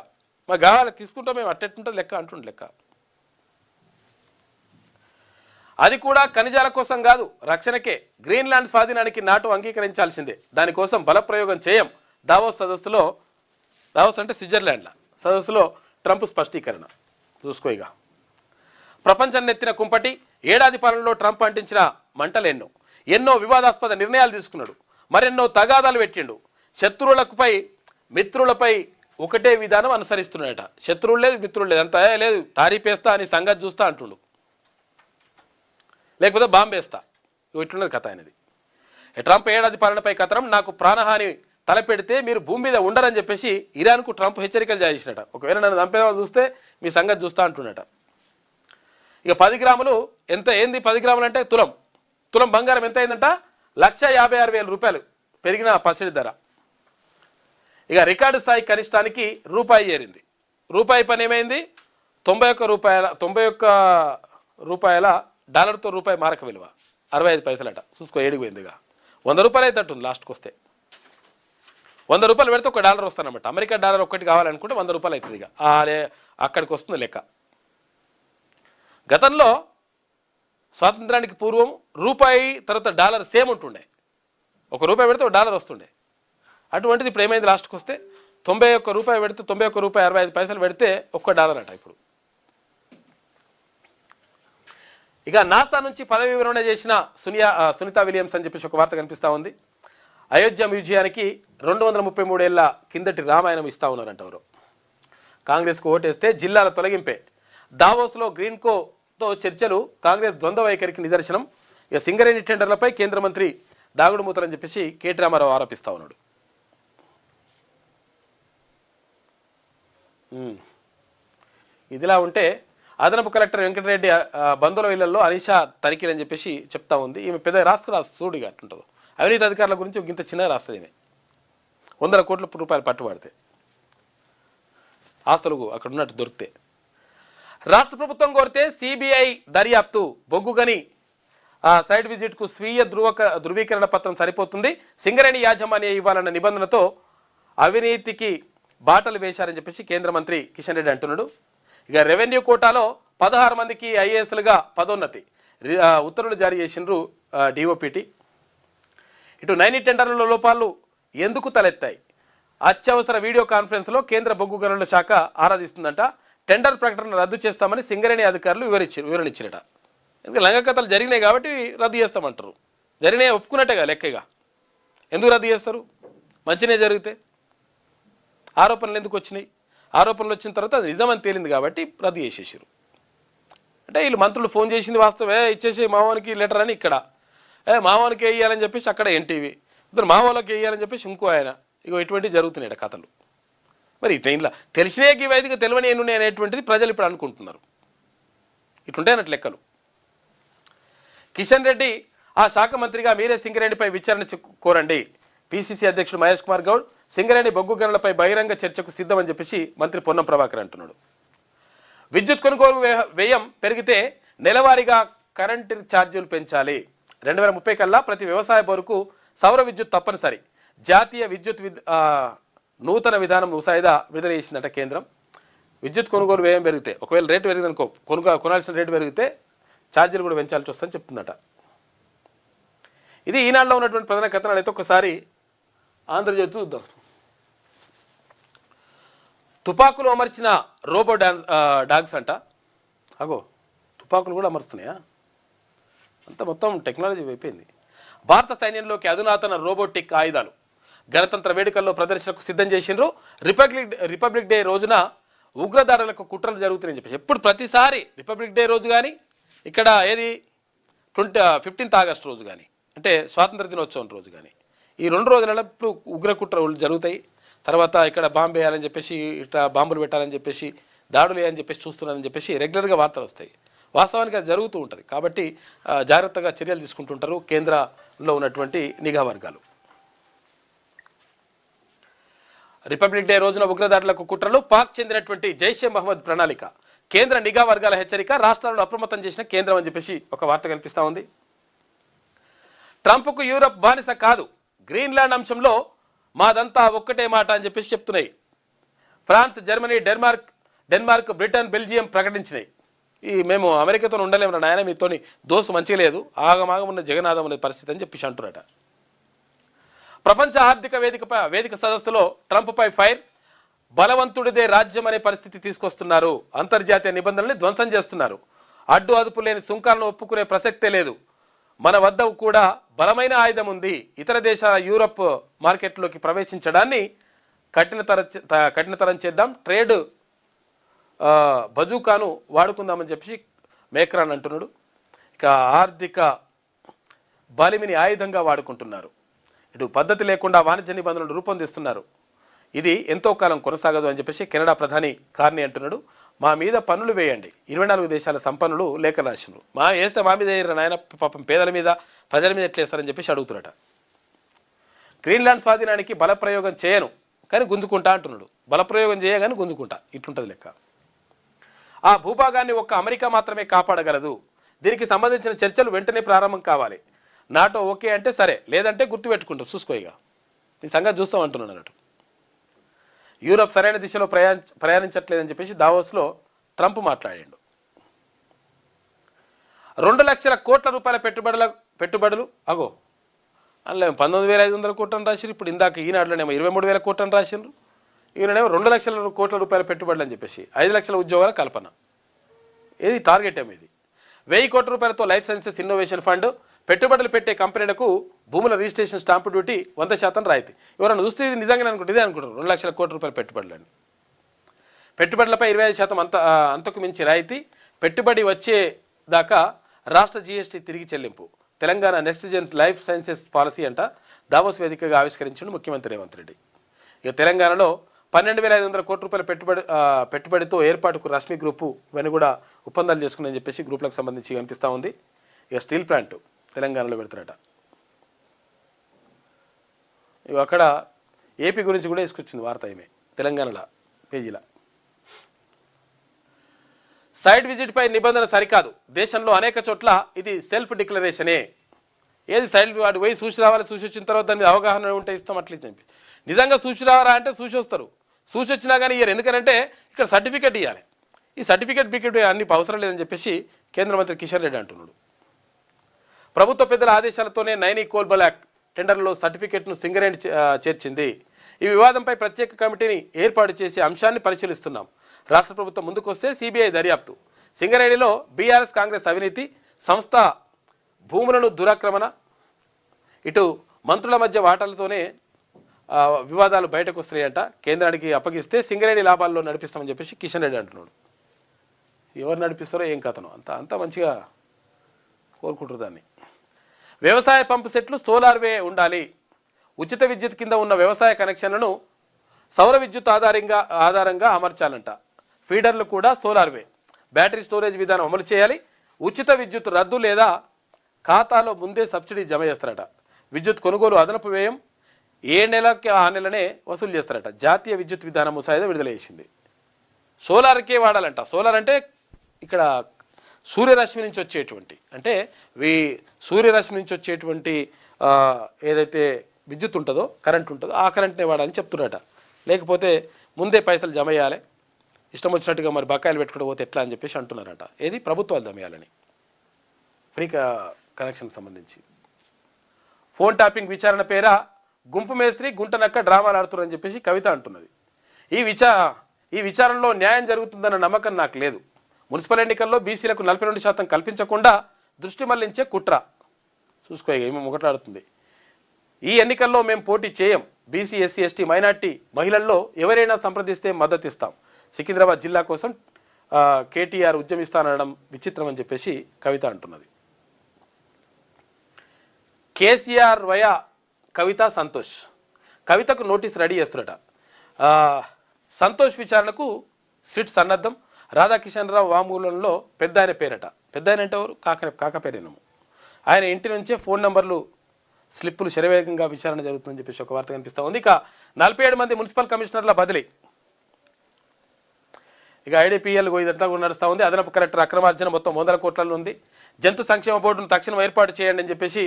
మాకు కావాలి తీసుకుంటాం మేము అట్టెట్టుంటుంది లెక్క అంటుండు లెక్క. అది కూడా ఖనిజాల కోసం కాదు, రక్షణకే. Greenland స్వాధీనానికి NATO అంగీకరించాల్సిందే. దానికోసం బలప్రయోగం చేయం. దావోస్ అంటే స్విట్జర్లాండ్ల సదస్సులో ట్రంప్ స్పష్టీకరణ. చూసుకో ఇక ప్రపంచాన్ని ఎత్తిన కుంపటి. ఏడాది పాలనలో ట్రంప్ అంటించిన మంటలు ఎన్నో వివాదాస్పద నిర్ణయాలు తీసుకున్నాడు. మరెన్నో తగాదాలు పెట్టిండు. శత్రువులపై మిత్రులపై ఒకటే విధానం అనుసరిస్తున్నాడట. శత్రువులు లేదు మిత్రులు లేదు, అంతా లేదు తారీపేస్తా అని సంగతి చూస్తా అంటుండు, లేకపోతే బాంబేస్తా. ఇట్లున్నది కథ అనేది. ట్రంప్ ఏడాది పాలనపై కథనం. నాకు ప్రాణహాని తలపెడితే మీరు భూమి మీద ఉండరని చెప్పేసి ఇరాన్కు ట్రంప్ హెచ్చరికలు జారీ చేసినట. ఒకవేళ నన్ను చంపేవాళ్ళు చూస్తే మీ సంగతి చూస్తా అంటున్నట. ఇక 10 గ్రాములు ఎంత ఏంది? 10 గ్రాములు అంటే తులం బంగారం ఎంత అయిందంట? 1,56,000 రూపాయలు పెరిగిన పసిడి ధర. ఇక రికార్డు స్థాయి కనిష్టానికి రూపాయి చేరింది. రూపాయి పని ఏమైంది? 91 రూపాయల డాలర్తో రూపాయి మారక విలువ 65 పైసలట. చూసుకో ఏడిపోయిందిగా. 100 రూపాయలు అయితే అట్టుంది లాస్ట్కి వస్తే. 100 రూపాయలు పెడితే $1 వస్తానమాట. అమెరికా డాలర్ ఒక్కటి కావాలనుకుంటే 100 రూపాయలు అవుతుంది. ఇక అక్కడికి వస్తుంది లెక్క. గతంలో స్వాతంత్రానికి పూర్వం రూపాయి తర్వాత డాలర్ సేమ్ ఉంటుండే. ₹1 పెడితే $1 వస్తుండే. అటువంటిది ఇప్పుడు ఏమైంది? లాస్ట్కి వస్తే 91 రూపాయలు పెడితే $91.65 పెడితే $1 అట ఇప్పుడు. ఇక నాసా నుంచి పదవి విరమణ చేసిన సునీతా విలియమ్స్ అని చెప్పేసి ఒక వార్త కనిపిస్తూ ఉంది. అయోధ్య మ్యూజియానికి 233 ఏళ్ల కిందటి రామాయణం ఇస్తా ఉన్నారంట ఎవరు. కాంగ్రెస్కు ఓటేస్తే జిల్లాల తొలగింపే. దావోస్లో గ్రీన్కోతో చర్చలు కాంగ్రెస్ ద్వంద్వ వైఖరికి నిదర్శనం. ఇక సింగరేణి టెండర్లపై కేంద్ర మంత్రి దాగుడు మూతలని చెప్పేసి కేటీ రామారావు ఆరోపిస్తూ ఉన్నాడు. ఇదిలా ఉంటే అదనపు కలెక్టర్ వెంకటరెడ్డి బంధువుల ఇళ్లలో అనీషా తనిఖీలు అని చెప్పేసి చెప్తా ఉంది. ఈమె పెద్ద రాష్ట్ర చూడిగా అట్లుంటుందో. అవినీతి అధికారుల గురించి ఇంత చిన్నగా రాస్తుంది. ఈమె 100 కోట్ల రూపాయలు పట్టుబడితే ఆస్తులకు అక్కడ ఉన్నట్టు దొరికితే. రాష్ట్ర ప్రభుత్వం కోరితే సిబిఐ దర్యాప్తు. బొగ్గుగని సైట్ విజిట్కు స్వీయ ధృవీకరణ పత్రం సరిపోతుంది. సింగరేణి యాజమాన్య ఇవ్వాలన్న నిబంధనతో అవినీతికి బాటలు వేశారని చెప్పేసి కేంద్ర మంత్రి కిషన్ రెడ్డి అంటున్నాడు. ఇక రెవెన్యూ కోటాలో 16 మందికి ఐఏఎస్లుగా పదోన్నతి ఉత్తర్వులు జారీ చేసిండ్రు డిఓపిటి. ఇటు నైని టెండర్ల లోపాలు ఎందుకు తలెత్తాయి? అత్యవసర వీడియో కాన్ఫరెన్స్లో కేంద్ర బొగ్గు గనుల శాఖ ఆరాధిస్తుందంట. టెండర్ ప్రకటన రద్దు చేస్తామని సింగరేణి అధికారులు వివరణ ఇచ్చినట. ఎందుకంటే లంగకథలు జరిగినాయి కాబట్టి రద్దు చేస్తామంటారు. జరిగినాయి ఒప్పుకున్నట్టేగా లెక్కగా. ఎందుకు రద్దు చేస్తారు? మంచినే జరిగితే. ఆరోపణలు ఎందుకు వచ్చినాయి? ఆరోపణలు వచ్చిన తర్వాత అది నిజమని తేలింది కాబట్టి రద్దు చేసేసారు. అంటే వీళ్ళు మంత్రులు ఫోన్ చేసింది వాస్తవే, ఇచ్చేసి మావానికి లెటర్ అని ఇక్కడ, మావానికి వేయాలని చెప్పేసి అక్కడ ఎన్టీవీ, ఇద్దరు మావాళ్ళకి వేయాలని చెప్పేసి ఇంకో ఆయన. ఇగో ఇటువంటివి జరుగుతున్నాయి కథలు. మరి ఈ ట్రైన్లో తెలిసినే ఈ వైదిక తెలివని ఏనున్నాయి అనేటువంటిది ప్రజలు ఇప్పుడు అనుకుంటున్నారు. ఇట్లుంటాయి అన్నట్టు లెక్కలు. కిషన్ రెడ్డి ఆ శాఖ మంత్రిగా మీరే సింగరేణిపై విచారణ కోరండి. పిసిసి అధ్యక్షుడు మహేష్ కుమార్ గౌడ్ సింగరేణి బొగ్గు గనులపై బహిరంగ చర్చకు సిద్ధమని చెప్పేసి మంత్రి పొన్నం ప్రభాకర్ అంటున్నాడు. విద్యుత్ కొనుగోలు వ్యయం పెరిగితే నెలవారీగా కరెంటు ఛార్జీలు పెంచాలి. 2030 కల్లా ప్రతి వ్యవసాయ బోరుకు సౌర విద్యుత్ తప్పనిసరి. జాతీయ విద్యుత్ నూతన విధానం ముసాయిదా విడుదల చేసిందట కేంద్రం. విద్యుత్ కొనుగోలు వ్యయం పెరిగితే, ఒకవేళ రేటు పెరిగిందనుకో, కొనాల్సిన రేటు పెరిగితే ఛార్జీలు కూడా పెంచాల్సి వస్తుందని చెప్తుందట. ఇది ఈనాడులో ఉన్నటువంటి ప్రధాన కథనాలు. అయితే ఒకసారి ఆంధ్రజ్యోతి చూద్దాం. తుపాకులు అమర్చిన రోబో డాగ్స్ అంట. అగో తుపాకులు కూడా అమరుస్తున్నాయా? అంత మొత్తం టెక్నాలజీ అయిపోయింది. భారత సైన్యంలోకి అధునాతన రోబోటిక్ ఆయుధాలు గణతంత్ర వేడుకల్లో ప్రదర్శనకు సిద్ధం చేసిండ్రు. రిపబ్లిక్ డే రోజున ఉగ్రదాడులకు కుట్రలు జరుగుతున్నాయని చెప్పేసి ఎప్పుడు ప్రతిసారి రిపబ్లిక్ డే రోజు కానీ, ఇక్కడ ఏది 15th ఆగస్ట్ రోజు కానీ, అంటే స్వాతంత్ర దినోత్సవం రోజు కానీ, ఈ 2 రోజులలో ఉగ్ర కుట్రలు జరుగుతాయి. తర్వాత ఇక్కడ బాంబు వేయాలని చెప్పేసి, ఇట్లా బాంబులు పెట్టాలని చెప్పేసి, దాడులు వేయాలని చెప్పేసి చూస్తున్నారని చెప్పేసి రెగ్యులర్గా వార్తలు వస్తాయి. వాస్తవానికి అది జరుగుతూ ఉంటుంది. కాబట్టి జాగ్రత్తగా చర్యలు తీసుకుంటుంటారు కేంద్రంలో ఉన్నటువంటి నిఘా వర్గాలు. రిపబ్లిక్ డే రోజున ఉగ్రదాడులకు కుట్రలు, పాక్ చెందినటువంటి జైషే మహమ్మద్ ప్రణాళిక, కేంద్ర నిఘా వర్గాల హెచ్చరిక, రాష్ట్రాలను అప్రమత్తం చేసిన కేంద్రం అని చెప్పేసి ఒక వార్త కనిపిస్తూ ఉంది. ట్రంప్కు యూరప్ బానిస కాదు, గ్రీన్లాండ్ అంశంలో మాదంతా ఒక్కటే మాట అని చెప్పేసి చెప్తున్నాయి. France, Germany, Denmark, Britain, Belgium ప్రకటించినాయి. మేము అమెరికాతో ఉండలేము నాయన, మీతోని దోస్తు మంచిగా లేదు, ఆగమాగం ఉన్న జగన్నాథం అనే పరిస్థితి అని చెప్పేసి అంటున్నారట. ప్రపంచ ఆర్థిక వేదిక సదస్సులో ట్రంప్పై ఫైర్, బలవంతుడిదే రాజ్యం అనే పరిస్థితి తీసుకొస్తున్నారు. అంతర్జాతీయ నిబంధనల్ని ధ్వంసం చేస్తున్నారు. అడ్డు అదుపు లేని సుంకాలను ఒప్పుకునే ప్రసక్తే లేదు. మన వద్ద కూడా బలమైన ఆయుధం ఉంది. ఇతర దేశాల యూరప్ మార్కెట్లోకి ప్రవేశించడాన్ని కఠినతరం చేద్దాం. ట్రేడ్ బజూకాను వాడుకుందామని చెప్పేసి మేక్రాన్ అంటున్నాడు. ఇక ఆర్థిక బలిమిని ఆయుధంగా వాడుకుంటున్నారు. ఇటు పద్ధతి లేకుండా వాణిజ్య నిబంధనలు రూపొందిస్తున్నారు. ఇది ఎంతో కాలం కొనసాగదు అని చెప్పేసి కెనడా ప్రధాని కార్నీ అంటున్నాడు. మా మీద పన్నులు వేయండి, 24 దేశాల సంపన్నులు లేఖ రాసినారు. వేస్తే మా మీద వేయరు నాయన, పాపం పేదల మీద ప్రజల మీద ఎట్లేస్తారని చెప్పేసి అడుగుతున్నారట. గ్రీన్లాండ్ స్వాధీనానికి బలప్రయోగం చేయను కానీ గుంజుకుంటా అంటున్నాడు. బలప్రయోగం చేయగానే గుంజుకుంటా, ఇట్లుంటుంది లెక్క. ఆ భూభాగాన్ని ఒక్క అమెరికా మాత్రమే కాపాడగలదు. దీనికి సంబంధించిన చర్చలు వెంటనే ప్రారంభం కావాలి. నాటో ఓకే అంటే సరే, లేదంటే గుర్తుపెట్టుకుంటాం, చూసుకోయిగా ఈ సంగతి చూస్తాం అంటున్నాడు అన్నట్టు. యూరప్ సరైన దిశలో ప్రయాణించట్లేదని చెప్పేసి దావోస్లో ట్రంప్ మాట్లాడాడు. 2 లక్షల కోట్ల రూపాయల పెట్టుబడులు అగో అందులో 19,500 కోట్లని రాసిరు. ఇప్పుడు ఇందాక ఈనాడులోనేమో 23,000 కోట్లని రాసిండ్రు. ఈయననేమో 2 లక్షల కోట్ల రూపాయల పెట్టుబడులు అని చెప్పేసి 5 లక్షల ఉద్యోగాల కల్పన. ఏది టార్గెట్ ఏమో ఇది. 1000 కోట్ల రూపాయలతో లైఫ్ సైన్సెస్ ఇన్నోవేషన్ ఫండ్, పెట్టుబడులు పెట్టే కంపెనీలకు భూముల రిజిస్ట్రేషన్ స్టాంపు డ్యూటీ 100% రాయితీ. ఎవరైనా చూస్తే ఇది నిజంగానే ఇదే అనుకుంటారు. 2 లక్షల కోట్ల రూపాయల పెట్టుబడులని. పెట్టుబడులపై 25% అంతకు మించి రాయితీ. పెట్టుబడి వచ్చేదాకా రాష్ట్ర జీఎస్టీ తిరిగి చెల్లింపు. Telangana next gen life sciences policy అంట దావోస్ వేదికగా ఆవిష్కరించిన ముఖ్యమంత్రి రేవంత్ రెడ్డి. ఇక తెలంగాణలో 12,500 కోట్ల రూపాయల పెట్టుబడితో ఏర్పాటుకు రశ్మి గ్రూపు ఇవన్నీ కూడా ఒప్పందాలు చేసుకున్నాయని చెప్పేసి గ్రూపులకు సంబంధించి కనిపిస్తూ ఉంది. ఇక స్టీల్ ప్లాంట్ తెలంగాణలో పెడతారట. ఇక అక్కడ ఏపీ గురించి కూడా తీసుకొచ్చింది వార్త ఈమె తెలంగాణలో పేజీల. సైడ్ విజిట్పై నిబంధన సరికాదు, దేశంలో అనేక చోట్ల ఇది సెల్ఫ్ డిక్లరేషనే. ఏది సైడ్ వాడు పోయి చూసి రావాలి, చూసి వచ్చిన తర్వాత దాని మీద అవగాహన ఉంటే ఇస్తాం అట్లా చెప్పి. నిజంగా చూసి రావాలా అంటే చూసి వస్తారు, చూసి వచ్చినా కానీ ఇయ్యరు. ఎందుకంటే ఇక్కడ సర్టిఫికేట్ ఇవ్వాలి. ఈ సర్టిఫికేట్ బికెట్ అన్ని అవసరం లేదని చెప్పేసి కేంద్ర మంత్రి కిషన్ రెడ్డి అంటున్నాడు. ప్రభుత్వ పెద్దల ఆదేశాలతోనే నైని కోల్ బ్లాక్ టెండర్లో సర్టిఫికేట్ను సింగరేణి చేర్చింది. ఈ వివాదంపై ప్రత్యేక కమిటీని ఏర్పాటు చేసి అంశాన్ని పరిశీలిస్తున్నాం. రాష్ట్ర ప్రభుత్వం ముందుకొస్తే సిబిఐ దర్యాప్తు. సింగరేణిలో బీఆర్ఎస్ కాంగ్రెస్ అవినీతి, సంస్థ భూములను దురాక్రమణ, ఇటు మంత్రుల మధ్య వాటాలతోనే వివాదాలు బయటకు వస్తాయంట. కేంద్రానికి అప్పగిస్తే సింగరేణి లాభాల్లో నడిపిస్తామని చెప్పేసి కిషన్ రెడ్డి అంటున్నాడు. ఎవరు నడిపిస్తారో ఏం కథనో అంత మంచిగా కోరుకుంటారు దాన్ని. వ్యవసాయ పంపు సెట్లు సోలార్ వే ఉండాలి. ఉచిత విద్యుత్ కింద ఉన్న వ్యవసాయ కనెక్షన్లను సౌర విద్యుత్ ఆధారంగా అమర్చాలంట. ఫీడర్లు కూడా సోలార్ వే. బ్యాటరీ స్టోరేజ్ విధానం అమలు చేయాలి. ఉచిత విద్యుత్ రద్దు లేదా ఖాతాలో ముందే సబ్సిడీ జమ చేస్తారట. విద్యుత్ కొనుగోలు అదనపు వ్యయం ఏ నెలకి ఆ నెలనే వసూలు చేస్తారట. జాతీయ విద్యుత్ విధానం ముసాయిదా విడుదల చేసింది. సోలార్కే వాడాలంట. సోలార్ అంటే ఇక్కడ సూర్యరశ్మి నుంచి వచ్చేటువంటి, అంటే సూర్యరశ్మి నుంచి వచ్చేటువంటి ఏదైతే విద్యుత్ ఉంటుందో, కరెంట్ ఉంటుందో ఆ కరెంట్నే వాడాలని చెప్తున్నారట. లేకపోతే ముందే పైసలు జమ చేయాలి, ఇష్టం వచ్చినట్టుగా మరి బకాయిలు పెట్టుకుంటూ పోతే ఎట్లా అని చెప్పేసి అంటున్నారట. ఏది ప్రభుత్వాలు జమ చేయాలని ఫ్రీ కనెక్షన్ సంబంధించి. ఫోన్ ట్యాపింగ్ విచారణ పేర గుంపు మేస్త్రి గుంటనక్క డ్రామాలు ఆడుతున్నారని చెప్పేసి కవిత అంటున్నది. ఈ విచారణలో న్యాయం జరుగుతుందన్న నమ్మకం నాకు లేదు. మున్సిపల్ ఎన్నికల్లో బీసీలకు 42% కల్పించకుండా దృష్టి మళ్లించే కుట్ర. చూసుకో ఏమో ముగట్లాడుతుంది. ఈ ఎన్నికల్లో మేము పోటీ చేయం. బీసీ, ఎస్సీ, ఎస్టీ, మైనార్టీ మహిళల్లో ఎవరైనా సంప్రదిస్తే మద్దతు ఇస్తాం. సికింద్రాబాద్ జిల్లా కోసం కేటీఆర్ ఉద్యమిస్తానడం విచిత్రం అని చెప్పేసి కవిత అంటున్నది. కేసీఆర్ వయా కవిత సంతోష్. కవితకు నోటీస్ రెడీ చేస్తున్నట. సంతోష్ విచారణకు సిట్ సన్నద్ధం. రాధాకిషన్ రావు వాంగ్మూలంలో పెద్ద ఆయన పేరట. పెద్ద ఆయన అంటే ఎవరు? కాకపేరేనము. ఆయన ఇంటి నుంచే ఫోన్ నంబర్లు స్లిప్పులు శరవేగంగా విచారణ జరుగుతుందని చెప్పేసి ఒక వార్త కనిపిస్తూ ఉంది. ఇక 47 మంది మున్సిపల్ కమిషనర్ల బదిలీ. ఇక ఐడిపిఎల్ ఇదంతా కూడా నడుస్తూ ఉంది. అదనపు కలెక్టర్ అక్రమార్జన మొత్తం 100 కోట్లలో ఉంది. జంతు సంక్షేమ బోర్డును తక్షణం ఏర్పాటు చేయండి అని చెప్పేసి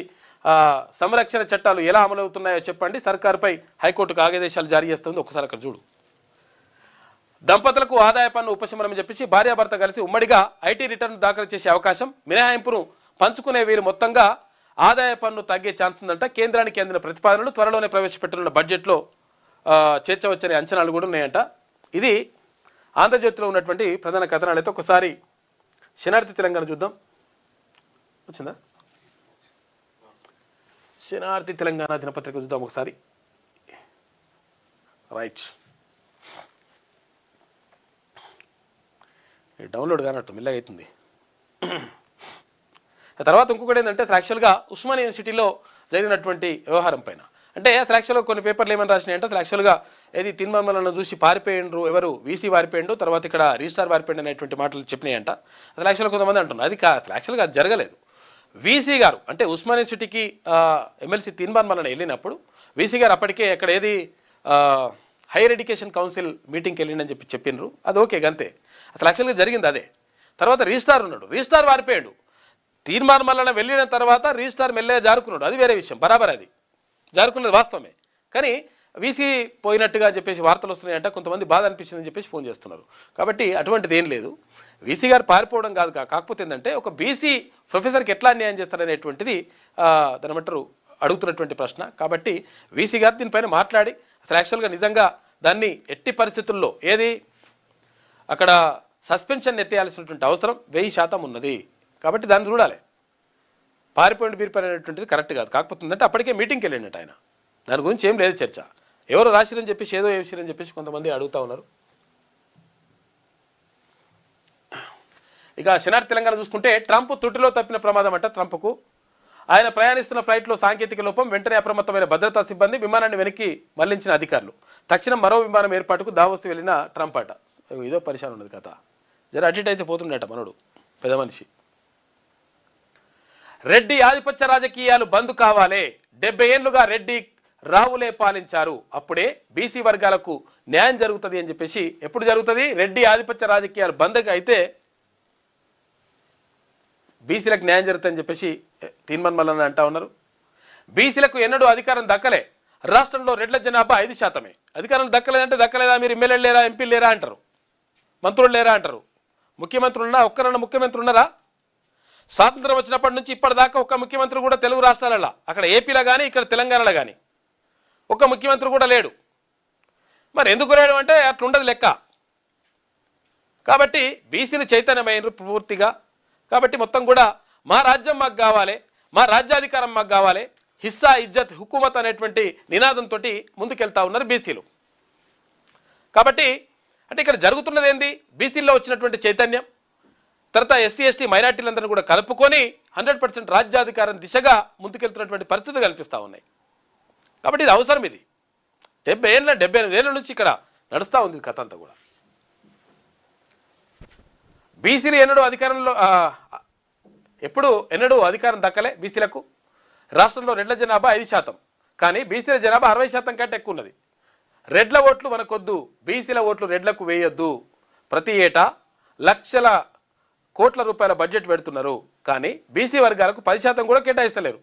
సంరక్షణ చట్టాలు ఎలా అమలవుతున్నాయో చెప్పండి. సర్కారుపై హైకోర్టుకు ఆదేశాలు జారీ చేస్తుంది. ఒకసారి అక్కడ చూడు. దంపతులకు ఆదాయ పన్ను ఉపశమనం చెప్పేసి భార్యాభర్త కలిసి ఉమ్మడిగా ఐటీ రిటర్న్ దాఖలు చేసే అవకాశం. మినహాయింపును పంచుకునే వీరు మొత్తంగా ఆదాయ పన్ను తగ్గే ఛాన్స్ ఉందంట. కేంద్రానికి అందిన ప్రతిపాదనలు త్వరలోనే ప్రవేశపెట్టనున్న బడ్జెట్లో చేర్చవచ్చనే అంచనాలు కూడా ఉన్నాయంట. ఇది ఆంధ్రజ్యోతిలో ఉన్నటువంటి ప్రధాన కథనాలు. అయితే ఒకసారి శనార్థి తెలంగాణ చూద్దాం. వచ్చిందా? శనార్థి తెలంగాణ దినపత్రిక చూద్దాం ఒకసారి. రైట్, డౌన్లోడ్ కానట్టు మెల్లగా అవుతుంది. తర్వాత ఇంకొకటి ఏంటంటే యాక్చువల్గా ఉస్మానియా యూనివర్సిటీలో జరిగినటువంటి వ్యవహారం పైన, అంటే అసలు యాక్చువల్గా కొన్ని పేపర్లు ఏమని రాసినాయి అంటే అసలు యాక్చువల్గా ఏది తిన్మర్మలను చూసి పారిపోయిండ్రు, ఎవరు వీసీ పారిపోయిండు, తర్వాత ఇక్కడ రిజిస్ట్రార్ పారిపోయిండు అనేటువంటి మాటలు చెప్పినాయంట. అసలు యాక్చువల్గా కొంతమంది అంటున్నారు అది అసలు యాక్చువల్గా అది జరగలేదు. వీసీ గారు అంటే ఉస్మానియా యూనివర్సిటీకి ఎమ్మెల్సీ తిన్మర్మలను వెళ్ళినప్పుడు వీసీ గారు అప్పటికే అక్కడ ఏది హైయర్ ఎడ్యుకేషన్ కౌన్సిల్ మీటింగ్కి వెళ్ళిండని చెప్పినారు. అది ఓకే గంతే. అసలు యాక్చువల్గా జరిగింది అదే. తర్వాత రిజిస్ట్రార్ ఉన్నాడు, రిజిస్ట్రార్ పారిపోయాడు. తీర్మానం వెళ్ళిన తర్వాత రిజిస్ట్రార్ మెల్లగా జారుకున్నాడు, అది వేరే విషయం, బరాబర్ అది జారుకున్నది వాస్తవమే. కానీ వీసీ పోయినట్టుగా చెప్పేసి వార్తలు వస్తున్నాయంట. కొంతమంది బాధ అనిపించిందని చెప్పేసి ఫోన్ చేస్తున్నారు. కాబట్టి అటువంటిది ఏం లేదు. వీసీ గారు పారిపోవడం కాదు. కాకపోతే ఏంటంటే ఒక బీసీ ప్రొఫెసర్కి ఎట్లా అన్యాయం చేస్తారనేటువంటిది దాని ఏమంటారు అడుగుతున్నటువంటి ప్రశ్న. కాబట్టి వీసీ గారు దీనిపైన మాట్లాడి అసలు యాక్చువల్గా నిజంగా దాన్ని ఎట్టి పరిస్థితుల్లో ఏది అక్కడ సస్పెన్షన్ ఎత్తేయాల్సినటువంటి అవసరం 1000% ఉన్నది. కాబట్టి దాన్ని చూడాలి. పారిపోయినటువంటిది కరెక్ట్ కాదు. కాకపోతే ఏంటంటే అప్పటికే మీటింగ్కి వెళ్ళినట్టు ఆయన, దాని గురించి ఏం లేదు చర్చ. ఎవరో రాసిరని చెప్పేసి ఏదో వేసిరని చెప్పేసి కొంతమంది అడుగుతూ ఉన్నారు. ఇక శనార్థి తెలంగాణ చూసుకుంటే ట్రంప్ తుటిలో తప్పిన ప్రమాదం అంట. ట్రంప్కు ఆయన ప్రయాణిస్తున్న ఫ్లైట్లో సాంకేతిక లోపం, వెంటనే అప్రమత్తమైన భద్రతా సిబ్బంది విమానాన్ని వెనక్కి మళ్లించిన అధికారులు. తక్షణం మరో విమానం ఏర్పాటుకు దావోస్తు వెళ్ళిన ట్రంప్ అట. ఏదో పరిశాన్ ఉన్నది కథ. జర అటు అయితే పోతుండట మనోడు పెద్ద మనిషి. రెడ్డి ఆధిపత్య రాజకీయాలు బంద్ కావాలి. 70 ఏళ్లుగా రెడ్డి రావులే పాలించారు, అప్పుడే బీసీ వర్గాలకు న్యాయం జరుగుతుంది అని చెప్పేసి. ఎప్పుడు జరుగుతుంది? రెడ్డి ఆధిపత్య రాజకీయాలు బంద్ అయితే బీసీలకు న్యాయం జరుగుతుందని చెప్పేసి తీర్మానం అంటా ఉన్నారు. బీసీలకు ఎన్నడూ అధికారం దక్కలే. రాష్ట్రంలో రెడ్ల జనాభా 5%. అధికారం దక్కలేదంటే దక్కలేదా, మీరు ఎమ్మెల్యేలు లేరా, ఎంపీలు లేరా అంటారు, మంత్రులు లేరా అంటారు. ముఖ్యమంత్రులు ఉన్నా ఒక్కరన్నా ముఖ్యమంత్రి ఉన్నారా? స్వాతంత్రం వచ్చినప్పటి నుంచి ఇప్పటిదాకా ఒక్క ముఖ్యమంత్రి కూడా తెలుగు రాష్ట్రాలలో, అక్కడ ఏపీలో కానీ ఇక్కడ తెలంగాణలో కానీ ఒక్క ముఖ్యమంత్రి కూడా లేడు. మరి ఎందుకు లేడు అంటే అట్లుండదు లెక్క. కాబట్టి బీసీలు చైతన్యమైనరు పూర్తిగా. కాబట్టి మొత్తం కూడా మా రాజ్యం మాకు కావాలి, మా రాజ్యాధికారం మాకు కావాలి, హిస్సా ఇజ్జత్ హుకుమత్ అనేటువంటి నినాదంతో ముందుకెళ్తా ఉన్నారు బీసీలు. కాబట్టి అంటే ఇక్కడ జరుగుతున్నది ఏంది, బీసీల్లో వచ్చినటువంటి చైతన్యం, తర్వాత ఎస్సీ ఎస్టీ మైనార్టీలందరినీ కూడా కలుపుకొని 100% రాజ్యాధికారం దిశగా ముందుకెళ్తున్నటువంటి పరిస్థితులు కనిపిస్తూ ఉన్నాయి. కాబట్టి ఇది అవసరం. ఇది 78 ఏళ్ళ నుంచి ఇక్కడ నడుస్తూ ఉంది కథ అంతా కూడా. బీసీలు ఎన్నడూ అధికారం దక్కలే బీసీలకు. రాష్ట్రంలో రెడ్ల జనాభా 5%, కానీ బీసీల జనాభా 60% కంటే ఎక్కువ ఉన్నది. రెడ్ల ఓట్లు మనకొద్దు, బీసీల ఓట్లు రెడ్లకు వేయొద్దు. ప్రతి ఏటా లక్షల కోట్ల రూపాయల బడ్జెట్ పెడుతున్నారు, కానీ బీసీ వర్గాలకు 10% కూడా కేటాయిస్తలేరు.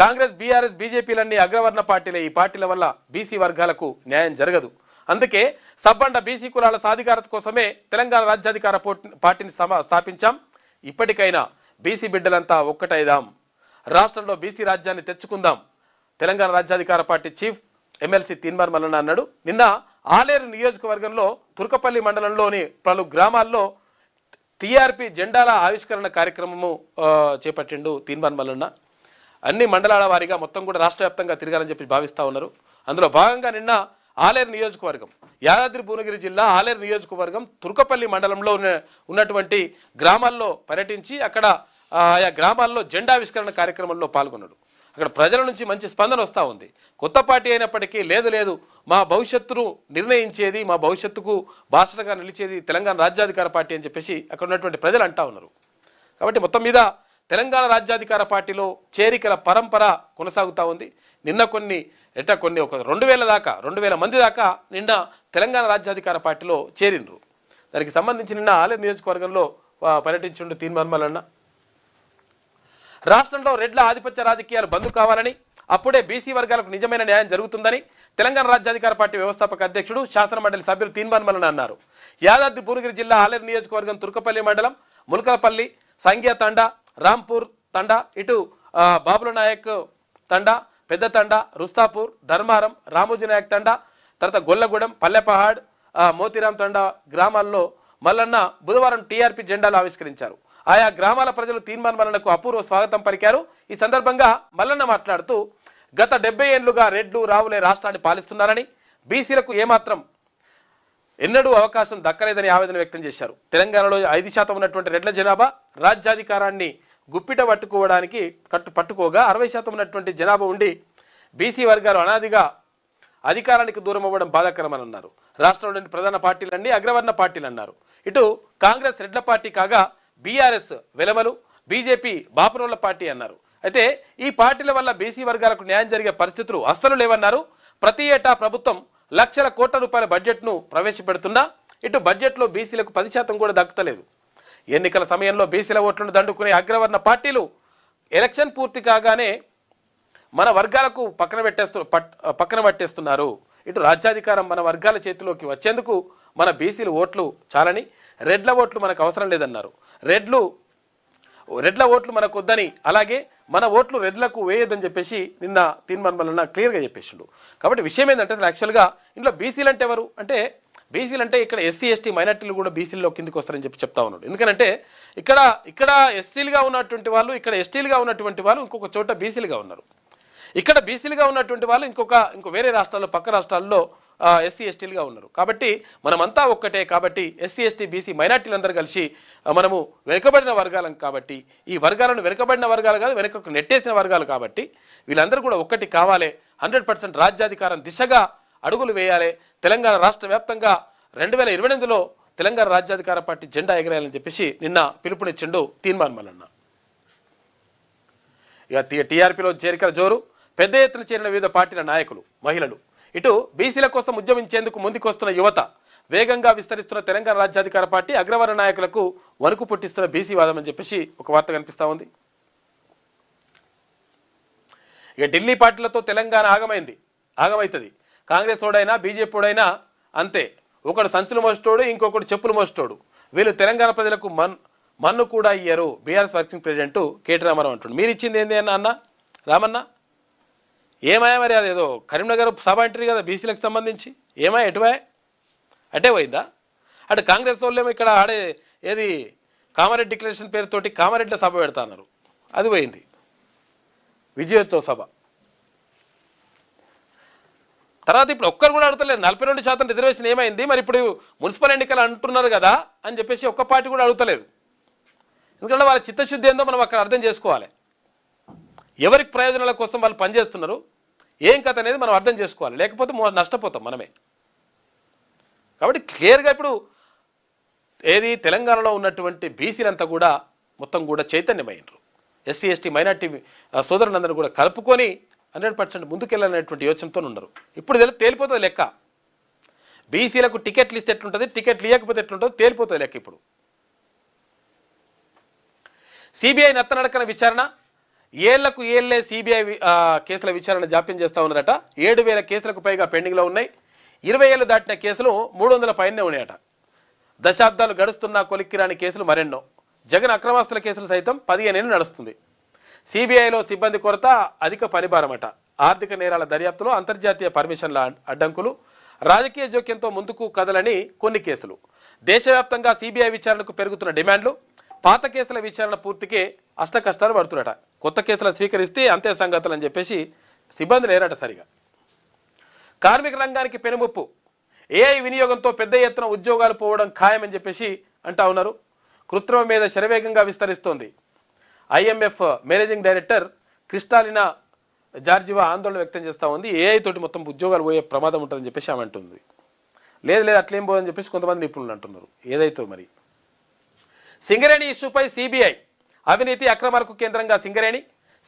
కాంగ్రెస్, బీఆర్ఎస్, బీజేపీలన్నీ అగ్రవర్ణ పార్టీలే. ఈ పార్టీల వల్ల బీసీ వర్గాలకు న్యాయం జరగదు. అందుకే సబ్బండ బీసీ కులాల సాధికారత కోసమే తెలంగాణ రాజ్యాధికార పార్టీని స్థాపించాం. ఇప్పటికైనా బీసీ బిడ్డలంతా ఒక్కటైదాం, రాష్ట్రంలో బీసీ రాజ్యాన్ని తెచ్చుకుందాం. Telangana Rajyadhikara party chief MLC Teenmaar Mallanna అన్నాడు. నిన్న ఆలేరు నియోజకవర్గంలో తుర్కపల్లి మండలంలోని పలు గ్రామాల్లో టీఆర్పీ జెండాల ఆవిష్కరణ కార్యక్రమము చేపట్టిండు తీన్మార్ మల్లన్న. అన్ని మండలాల వారీగా మొత్తం కూడా రాష్ట్ర వ్యాప్తంగా తిరగాలని చెప్పి భావిస్తూ ఉన్నారు. అందులో భాగంగా నిన్న ఆలేరు నియోజకవర్గం, యాదాద్రి భువనగిరి జిల్లా ఆలేరు నియోజకవర్గం తుర్కపల్లి మండలంలో ఉన్నటువంటి గ్రామాల్లో పర్యటించి అక్కడ ఆయా గ్రామాల్లో జెండావిష్కరణ కార్యక్రమంలో పాల్గొన్నాడు. అక్కడ ప్రజల నుంచి మంచి స్పందన వస్తూ ఉంది. కొత్త పార్టీ అయినప్పటికీ లేదు మా భవిష్యత్తును నిర్ణయించేది, మా భవిష్యత్తుకు బాసటగా నిలిచేది తెలంగాణ రాజ్యాధికార పార్టీ అని చెప్పేసి అక్కడ ఉన్నటువంటి ప్రజలు అంటా ఉన్నారు. కాబట్టి మొత్తం మీద తెలంగాణ రాజ్యాధికార పార్టీలో చేరికల పరంపర కొనసాగుతూ ఉంది. నిన్న కొన్ని ఒక 2000 మంది దాకా నిన్న తెలంగాణ రాజ్యాధికార పార్టీలో చేరిండ్రు. దానికి సంబంధించి నిన్న ఆలేరు నియోజకవర్గంలో పర్యటించిండు తీన్మార్ మల్లన్న. రాష్ట్రంలో రెడ్ల ఆధిపత్య రాజకీయాలు బంద్ కావాలని, అప్పుడే బీసీ వర్గాలకు నిజమైన న్యాయం జరుగుతుందని తెలంగాణ రాజ్యాధికార పార్టీ వ్యవస్థాపక అధ్యక్షుడు శాసనమండలి సభ్యులు తీన్మార్ మల్లన్న అన్నారు. యాదాద్రి భువనగిరి జిల్లా ఆలేరు నియోజకవర్గం తుర్కపల్లి మండలం ములకలపల్లి, సంగ్య తండా, రాంపూర్ తండా, ఇటు బాబుల నాయక్ తండా, పెద్ద తండా, రుస్తాపూర్, ధర్మారం, రామోజీ నాయక్ తండా, తర్వాత గొల్లగూడెం, పల్లెపహాడ్, మోతిరాం తండా గ్రామాల్లో మల్లన్న బుధవారం టీఆర్పీ జెండాలు ఆవిష్కరించారు. ఆయా గ్రామాల ప్రజలు తీన్మార్ మల్లన్నకు అపూర్వ స్వాగతం పలికారు. ఈ సందర్భంగా మల్లన్న మాట్లాడుతూ గత 70 ఏళ్లుగా రెడ్లు రావులే రాష్ట్రాన్ని పాలిస్తున్నారని, బీసీలకు ఏమాత్రం ఎన్నడూ అవకాశం దక్కలేదని ఆవేదన వ్యక్తం చేశారు. తెలంగాణలో 5% ఉన్నటువంటి రెడ్ల జనాభా రాజ్యాధికారాన్ని గుప్పిట పట్టుకోవడానికి పట్టుకోగా 60% ఉన్నటువంటి జనాభా ఉండి బీసీ వర్గాలు అనాదిగా అధికారానికి దూరం అవ్వడం బాధాకరమని అన్నారు. రాష్ట్రంలోని ప్రధాన పార్టీలన్నీ అగ్రవర్ణ పార్టీలు అన్నారు. ఇటు కాంగ్రెస్ రెడ్ల పార్టీ కాగా బీఆర్ఎస్ వెలమలు, బీజేపీ బాపురోళ్ల పార్టీ అన్నారు. అయితే ఈ పార్టీల వల్ల బీసీ వర్గాలకు న్యాయం జరిగే పరిస్థితులు అస్సలు లేవన్నారు. ప్రతి ఏటా ప్రభుత్వం లక్షల కోట్ల రూపాయల బడ్జెట్ను ప్రవేశపెడుతున్నా ఇటు బడ్జెట్లో బీసీలకు 10% కూడా దక్కుతలేదు. ఎన్నికల సమయంలో బీసీల ఓట్లను దండుకునే అగ్రవర్ణ పార్టీలు ఎలక్షన్ పూర్తి కాగానే మన వర్గాలకు పక్కన పట్టేస్తున్నారు. ఇటు రాజ్యాధికారం మన వర్గాల చేతిలోకి వచ్చేందుకు మన బీసీల ఓట్లు చాలని, రెడ్ల ఓట్లు మనకు అవసరం లేదన్నారు. రెడ్ల ఓట్లు మనకు వద్దని, అలాగే మన ఓట్లు రెడ్లకు వేయొద్దని చెప్పేసి నిన్న తీన్మార్ మల్లన్న క్లియర్గా చెప్పేసిండు. కాబట్టి విషయం ఏంటంటే యాక్చువల్గా ఇంట్లో బీసీలు అంటే ఎవరు అంటే, బీసీలు అంటే ఇక్కడ ఎస్సీ ఎస్టీ మైనార్టీలు కూడా బీసీల్లో కిందికి వస్తారని చెప్తా ఉన్నాడు. ఎందుకంటే ఇక్కడ ఎస్సీలుగా ఉన్నటువంటి వాళ్ళు, ఇక్కడ ఎస్టీలుగా ఉన్నటువంటి వాళ్ళు ఇంకొక చోట బీసీలుగా ఉన్నారు. ఇక్కడ బీసీలుగా ఉన్నటువంటి వాళ్ళు ఇంకో వేరే రాష్ట్రాల్లో, పక్క రాష్ట్రాల్లో ఎస్సీ ఎస్టీలుగా ఉన్నారు. కాబట్టి మనమంతా ఒక్కటే. కాబట్టి ఎస్సీ ఎస్టీ బీసీ మైనార్టీలందరూ కలిసి మనము వెనుకబడిన వర్గాలం కాబట్టి, ఈ వర్గాలను వెనుకబడిన వర్గాలు కాదు, వెనుకకు నెట్టేసిన వర్గాలు కాబట్టి వీళ్ళందరూ కూడా ఒక్కటి కావాలి. 100% రాజ్యాధికారం దిశగా అడుగులు వేయాలి. తెలంగాణ రాష్ట్ర వ్యాప్తంగా 2028లో తెలంగాణ రాజ్యాధికార పార్టీ జెండా ఎగరేయాలని చెప్పేసి నిన్న పిలుపునిచ్చిండు తీన్మార్ మల్లన్న. ఇక టీఆర్పీలో చేరికల జోరు, పెద్ద ఎత్తున చేరిన వివిధ పార్టీల నాయకులు, మహిళలు, ఇటు బీసీల కోసం ఉద్యమించేందుకు ముందుకొస్తున్న యువత, వేగంగా విస్తరిస్తున్న తెలంగాణ రాజ్యాధికార పార్టీ అగ్రవర్ణ నాయకులకు వణుకు పుట్టిస్తున్న బీసీ వాదం అని చెప్పేసి ఒక వార్త కనిపిస్తూ ఉంది. ఇక ఢిల్లీ పార్టీలతో తెలంగాణ ఆగమవుతుంది. కాంగ్రెస్ ఓడైనా బీజేపీ ఓడైనా అంతే. ఒకడు సంచులు మోసేటోడు, ఇంకొకడు చెప్పులు మోసేటోడు. వీళ్ళు తెలంగాణ ప్రజలకు మన్ను కూడా ఇయ్యరు బీఆర్ఎస్ వర్కింగ్ ప్రెసిడెంట్ కేటీ రామారావు అంటుండు. మీరు ఇచ్చింది ఏంది అన్న రామన్న? ఏమాయా మరి? అదేదో కరీంనగర్ సభ అంటారు కదా బీసీలకు సంబంధించి, ఏమాయా ఎటువా అటే పోయిందా? అటు కాంగ్రెస్ వాళ్ళేమో ఇక్కడ ఆడే ఏది కామారెడ్డి డిక్లరేషన్ పేరుతోటి కామారెడ్డిలో సభ పెడతా అన్నారు, అది పోయింది విజయోత్సవ సభ. తర్వాత ఇప్పుడు ఒక్కరు కూడా అడుగుతలేదు 42% రిజర్వేషన్ ఏమైంది మరి ఇప్పుడు మున్సిపల్ ఎన్నికలు అంటున్నారు కదా అని చెప్పేసి ఒక్క పార్టీ కూడా అడుగుతలేదు. ఎందుకంటే వాళ్ళ చిత్తశుద్ధి ఏందో మనం అక్కడ అర్థం చేసుకోవాలి. ఎవరికి ప్రయోజనాల కోసం వాళ్ళు పనిచేస్తున్నారు, ఏం కథ అనేది మనం అర్థం చేసుకోవాలి, లేకపోతే నష్టపోతాం మనమే. కాబట్టి క్లియర్గా ఇప్పుడు ఏది తెలంగాణలో ఉన్నటువంటి బీసీలంతా కూడా మొత్తం కూడా చైతన్యమైనరు. ఎస్సీ ఎస్టీ మైనార్టీ సోదరులందరూ కూడా కలుపుకొని 100% ముందుకెళ్ళాలనేటువంటి యోచనతో ఉన్నారు. ఇప్పుడు తేలిపోతుంది లెక్క. బీసీలకు టికెట్లు ఇస్తే ఎట్లుంటుంది, టికెట్లు ఇవ్వకపోతే ఎట్లుంటుంది తేలిపోతుంది లెక్క. ఇప్పుడు సిబిఐ నత్తనడకన విచారణ, ఏళ్లకు ఏళ్లే సిబిఐ కేసుల విచారణ జాప్యం చేస్తూ ఉన్నారట. 7,000 కేసులకు పైగా పెండింగ్లో ఉన్నాయి. 20 ఏళ్ళు దాటిన కేసులు 300 పైనే ఉన్నాయట. దశాబ్దాలు గడుస్తున్న కొలిక్కిరాని కేసులు మరెన్నో. జగన్ అక్రమాస్తుల కేసులు సైతం 15 ఏళ్ళు నడుస్తుంది. సిబిఐలో సిబ్బంది కొరత, అధిక పనిభారమట. ఆర్థిక నేరాల దర్యాప్తులో అంతర్జాతీయ పర్మిషన్ల అడ్డంకులు, రాజకీయ జోక్యంతో ముందుకు కదలని కొన్ని కేసులు. దేశవ్యాప్తంగా సిబిఐ విచారణకు పెరుగుతున్న డిమాండ్లు, పాత కేసుల విచారణ పూర్తికే అష్టకష్టాలు పడుతున్నట. కొత్త కేసులు స్వీకరిస్తే అంతే సంగతులు అని చెప్పేసి సిబ్బంది లేరట సరిగా. కార్మిక రంగానికి పెనుముప్పు, ఏఐ వినియోగంతో పెద్ద ఎత్తున ఉద్యోగాలు పోవడం ఖాయమని చెప్పేసి అంటా ఉన్నారు. కృత్రిమ మీద శరవేగంగా విస్తరిస్తోంది. IMF managing director Kristalina Georgieva ఆందోళన వ్యక్తం చేస్తూ ఉంది. ఏఐ తోటి మొత్తం ఉద్యోగాలు పోయే ప్రమాదం ఉంటుందని చెప్పేసి ఆమె అంటుంది. లేదు అట్లేం పోదని చెప్పేసి కొంతమంది నిపుణులు అంటున్నారు. ఏదైతే మరి సింగరేణి ఇష్యూపై సిబిఐ, అవినీతి అక్రమాలకు కేంద్రంగా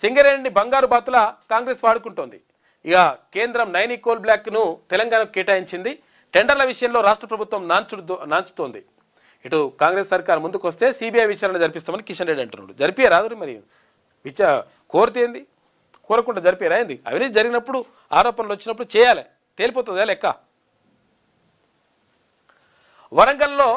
సింగరేణిని బంగారు బాతుల కాంగ్రెస్ వాడుకుంటోంది. ఇక కేంద్రం నైని కోల్ బ్లాక్ను తెలంగాణకు కేటాయించింది. టెండర్ల విషయంలో రాష్ట్ర ప్రభుత్వం నాంచుతోంది. ఇటు కాంగ్రెస్ సర్కార్ ముందుకు వస్తే సిబిఐ విచారణ జరిపిస్తామని కిషన్ రెడ్డి అంటున్నాడు. జరిపియరాదు మరి, కోరితే ఏంది, కోరకుండా జరిపియరా ఏంది? అవినీతి జరిగినప్పుడు ఆరోపణలు వచ్చినప్పుడు చేయాలి, తేలిపోతుందా లెక్క. వరంగల్లో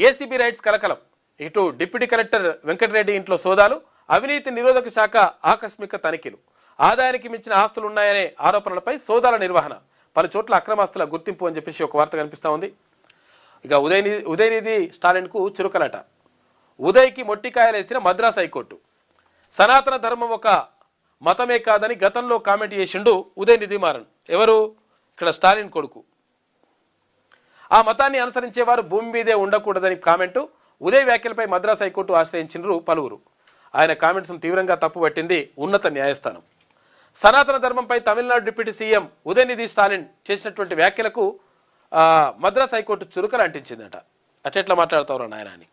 ఏసీబీ రైట్స్ కలకలం. ఇటు డిప్యూటీ కలెక్టర్ వెంకటరెడ్డి ఇంట్లో సోదాలు, అవినీతి నిరోధక శాఖ ఆకస్మిక తనిఖీలు, ఆదాయానికి మించిన ఆస్తులు ఉన్నాయనే ఆరోపణలపై సోదాల నిర్వహణ, పలు చోట్ల అక్రమాస్తుల గుర్తింపు అని చెప్పేసి ఒక వార్త కనిపిస్తూ ఉంది. ఇక ఉదయనిధి స్టాలిన్కు చురుకలట. ఉదయ్కి మొట్టికాయలేసిన మద్రాస్ హైకోర్టు. సనాతన ధర్మం ఒక మతమే కాదని గతంలో కామెంట్ చేసిండు ఉదయనిధి మారన్. ఎవరు? ఇక్కడ స్టాలిన్ కొడుకు. ఆ మతాన్ని అనుసరించేవారు భూమి మీదే ఉండకూడదని కామెంటు. ఉదయ్ వ్యాఖ్యలపై మద్రాస్ హైకోర్టు ఆశ్రయించారు పలువురు. ఆయన కామెంట్స్ను తీవ్రంగా తప్పుపట్టింది ఉన్నత న్యాయస్థానం. సనాతన ధర్మంపై తమిళనాడు డిప్యూటీ సీఎం ఉదయనిధి స్టాలిన్ చేసినటువంటి వ్యాఖ్యలకు మద్రాస్ హైకోర్టు చురుకలు అంటించిందట. అట్లా మాట్లాడతారు నాయన అని.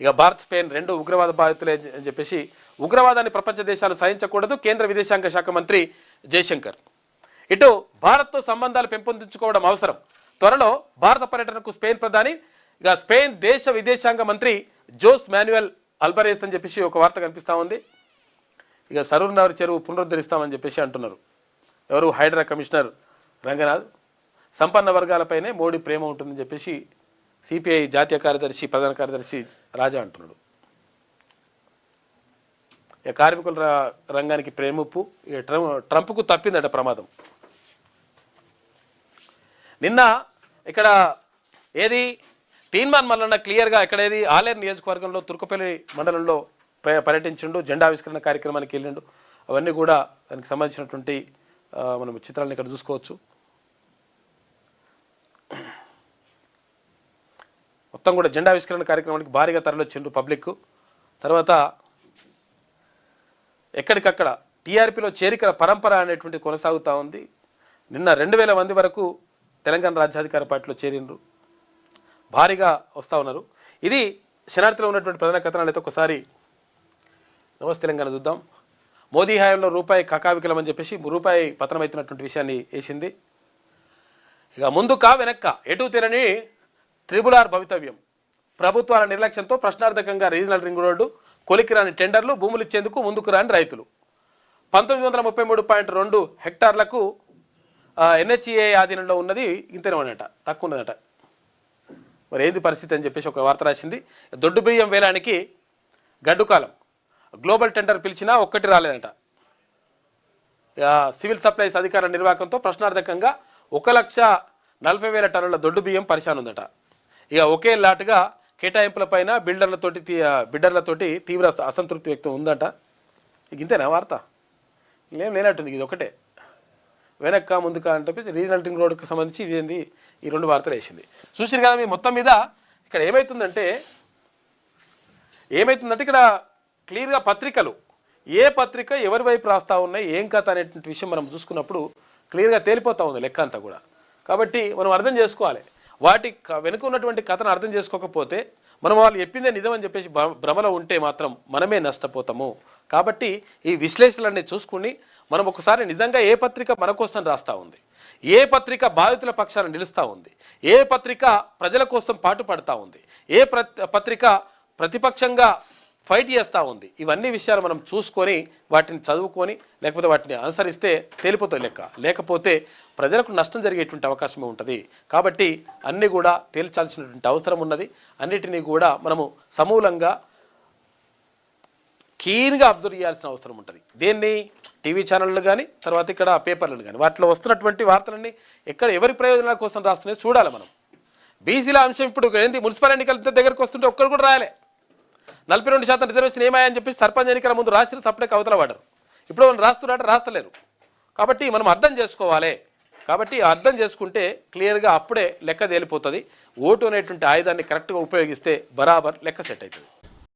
ఇక భారత్ స్పెయిన్ 2 ఉగ్రవాద బాధితులే అని చెప్పేసి, ఉగ్రవాదాన్ని ప్రపంచ దేశాలు సహించకూడదు కేంద్ర విదేశాంగ శాఖ మంత్రి జయశంకర్. ఇటు భారత్తో సంబంధాలు పెంపొందించుకోవడం అవసరం. త్వరలో భారత పర్యటనకు స్పెయిన్ ప్రధాని, ఇక స్పెయిన్ దేశ విదేశాంగ మంత్రి జోస్ మాన్యుయల్ అల్బరేస్ అని చెప్పేసి ఒక వార్త కనిపిస్తూ ఉంది. ఇక సరూర్ నగర్ చెరువు పునరుద్ధరిస్తామని చెప్పేసి అంటున్నారు. ఎవరు? హైడ్రా కమిషనర్ రంగనాథ్. సంపన్న వర్గాలపైనే మోడీ ప్రేమ ఉంటుందని చెప్పేసి సిపిఐ జాతీయ కార్యదర్శి, ప్రధాన కార్యదర్శి రాజా అంటున్నాడు. ఇక కార్మికుల రంగానికి ప్రేమప్పు, ఇక ట్రంప్కు తప్పిందట ప్రమాదం. నిన్న ఇక్కడ ఏది తీన్మాన్ మల్లన్న క్లియర్గా ఇక్కడ ఏది ఆలేరు నియోజకవర్గంలో తుర్కపల్లి మండలంలో పర్యటించిండు, జెండా ఆవిష్కరణ కార్యక్రమానికి వెళ్ళిండు. అవన్నీ కూడా దానికి సంబంధించినటువంటి మనం చిత్రాలను ఇక్కడ చూసుకోవచ్చు. మొత్తం కూడా జెండా ఆవిష్కరణ కార్యక్రమానికి భారీగా తరలిచ్చిండ్రు పబ్లిక్. తర్వాత ఎక్కడికక్కడ టీఆర్పీలో చేరికల పరంపర అనేటువంటి కొనసాగుతూ ఉంది. నిన్న 2,000 మంది వరకు తెలంగాణ రాజ్యాధికార పార్టీలో చేరిండ్రు, భారీగా వస్తూ ఉన్నారు. ఇది శనార్థిలో ఉన్నటువంటి ప్రధాన కథనాలు. అయితే ఒకసారి నమస్తే తెలంగాణ చూద్దాం. మోదీ హయాంలో రూపాయి కకావికలం అని చెప్పేసి రూపాయి పతనమవుతున్నటువంటి విషయాన్ని వేసింది. ఇక ముందుకా వెనక్క ఎటు తీరని RRR భవితవ్యం. ప్రభుత్వాల నిర్లక్ష్యంతో ప్రశ్నార్థకంగా రీజనల్ రింగ్ రోడ్డు, కొలికిరాని టెండర్లు, భూములు ఇచ్చేందుకు ముందుకు రాని రైతులు. 1933.2 మరి ఏంది పరిస్థితి అని చెప్పేసి ఒక వార్త రాసింది. దొడ్డు బియ్యం వేలానికి గడ్డు కాలం, గ్లోబల్ టెండర్ పిలిచినా ఒక్కటి రాలేదంట. సివిల్ సప్లైస్ అధికార నిర్వాహకంతో ప్రశ్నార్థకంగా 1,40,000 టన్నుల దొడ్డు బియ్యం పరిశాన్ ఉందట. ఇక ఒకే లాటుగా కేటాయింపులపైన బిల్డర్లతోటి తీవ్ర అసంతృప్తి వ్యక్తం ఉందట. ఇక ఇంతేనా వార్త? ఏం లేనట్టుంది. ఇది ఒకటే వెనక్క ముందుక అంటే రీజనల్ రింగ్ రోడ్కి సంబంధించి ఇదేంది ఈ 2 వార్తలు వేసింది. చూసారు కదా మీ మొత్తం మీద. ఇక్కడ ఏమవుతుందంటే ఇక్కడ క్లియర్గా పత్రికలు ఏ పత్రిక ఎవరి వైపు రాస్తా ఉన్నాయి, ఏం కథ అనేటువంటి విషయం మనం చూసుకున్నప్పుడు క్లియర్గా తేలిపోతూ ఉంది లెక్క అంతా కూడా. కాబట్టి మనం అర్థం చేసుకోవాలి. వాటి వెనుక ఉన్నటువంటి కథను అర్థం చేసుకోకపోతే మనం వాళ్ళు చెప్పిందే నిజం అని చెప్పేసి భ్రమలో ఉంటే మాత్రం మనమే నష్టపోతాము. కాబట్టి ఈ విశ్లేషణలన్నీ చూసుకుని మనం ఒకసారి నిజంగా ఏ పత్రిక మన కోసం రాస్తూ ఉంది, ఏ పత్రిక బాధితుల పక్షాన నిలుస్తూ ఉంది, ఏ పత్రిక ప్రజల కోసం పాటుపడతా ఉంది, ఏ పత్రిక ప్రతిపక్షంగా ఫైట్ చేస్తూ ఉంది, ఇవన్నీ విషయాలు మనం చూసుకొని వాటిని చదువుకొని లేకపోతే వాటిని అనుసరిస్తే తేలిపోతుంది లెక్క. లేకపోతే ప్రజలకు నష్టం జరిగేటువంటి అవకాశమే ఉంటుంది. కాబట్టి అన్నీ కూడా తేల్చాల్సినటువంటి అవసరం ఉన్నది. అన్నిటినీ కూడా మనము సమూలంగా కీన్గా అబ్జర్వ్ చేయాల్సిన అవసరం ఉంటుంది. దేన్ని టీవీ ఛానళ్ళు కానీ తర్వాత ఇక్కడ పేపర్లను కానీ వాటిలో వస్తున్నటువంటి వార్తలన్నీ ఎక్కడ ఎవరి ప్రయోజనాల కోసం రాస్తున్నాయో చూడాలి మనం. బీసీల అంశం ఇప్పుడు ఏంటి, మున్సిపల్ ఎన్నికల దగ్గరకు వస్తుంటే ఒక్కరు కూడా రాయలే. 42% రిజర్వేషన్ ఏమాయని చెప్పి సర్పంచ్ ఎన్నికల ముందు రాసిన తప్పటికి అవతల పడరు. ఇప్పుడు వాళ్ళు రాస్తలేరు. కాబట్టి మనం అర్థం చేసుకోవాలి. కాబట్టి అర్థం చేసుకుంటే క్లియర్గా అప్పుడే లెక్క తేలిపోతుంది. ఓటు అనేటువంటి ఆయుధాన్ని కరెక్ట్గా ఉపయోగిస్తే బరాబర్ లెక్క సెట్ అవుతుంది.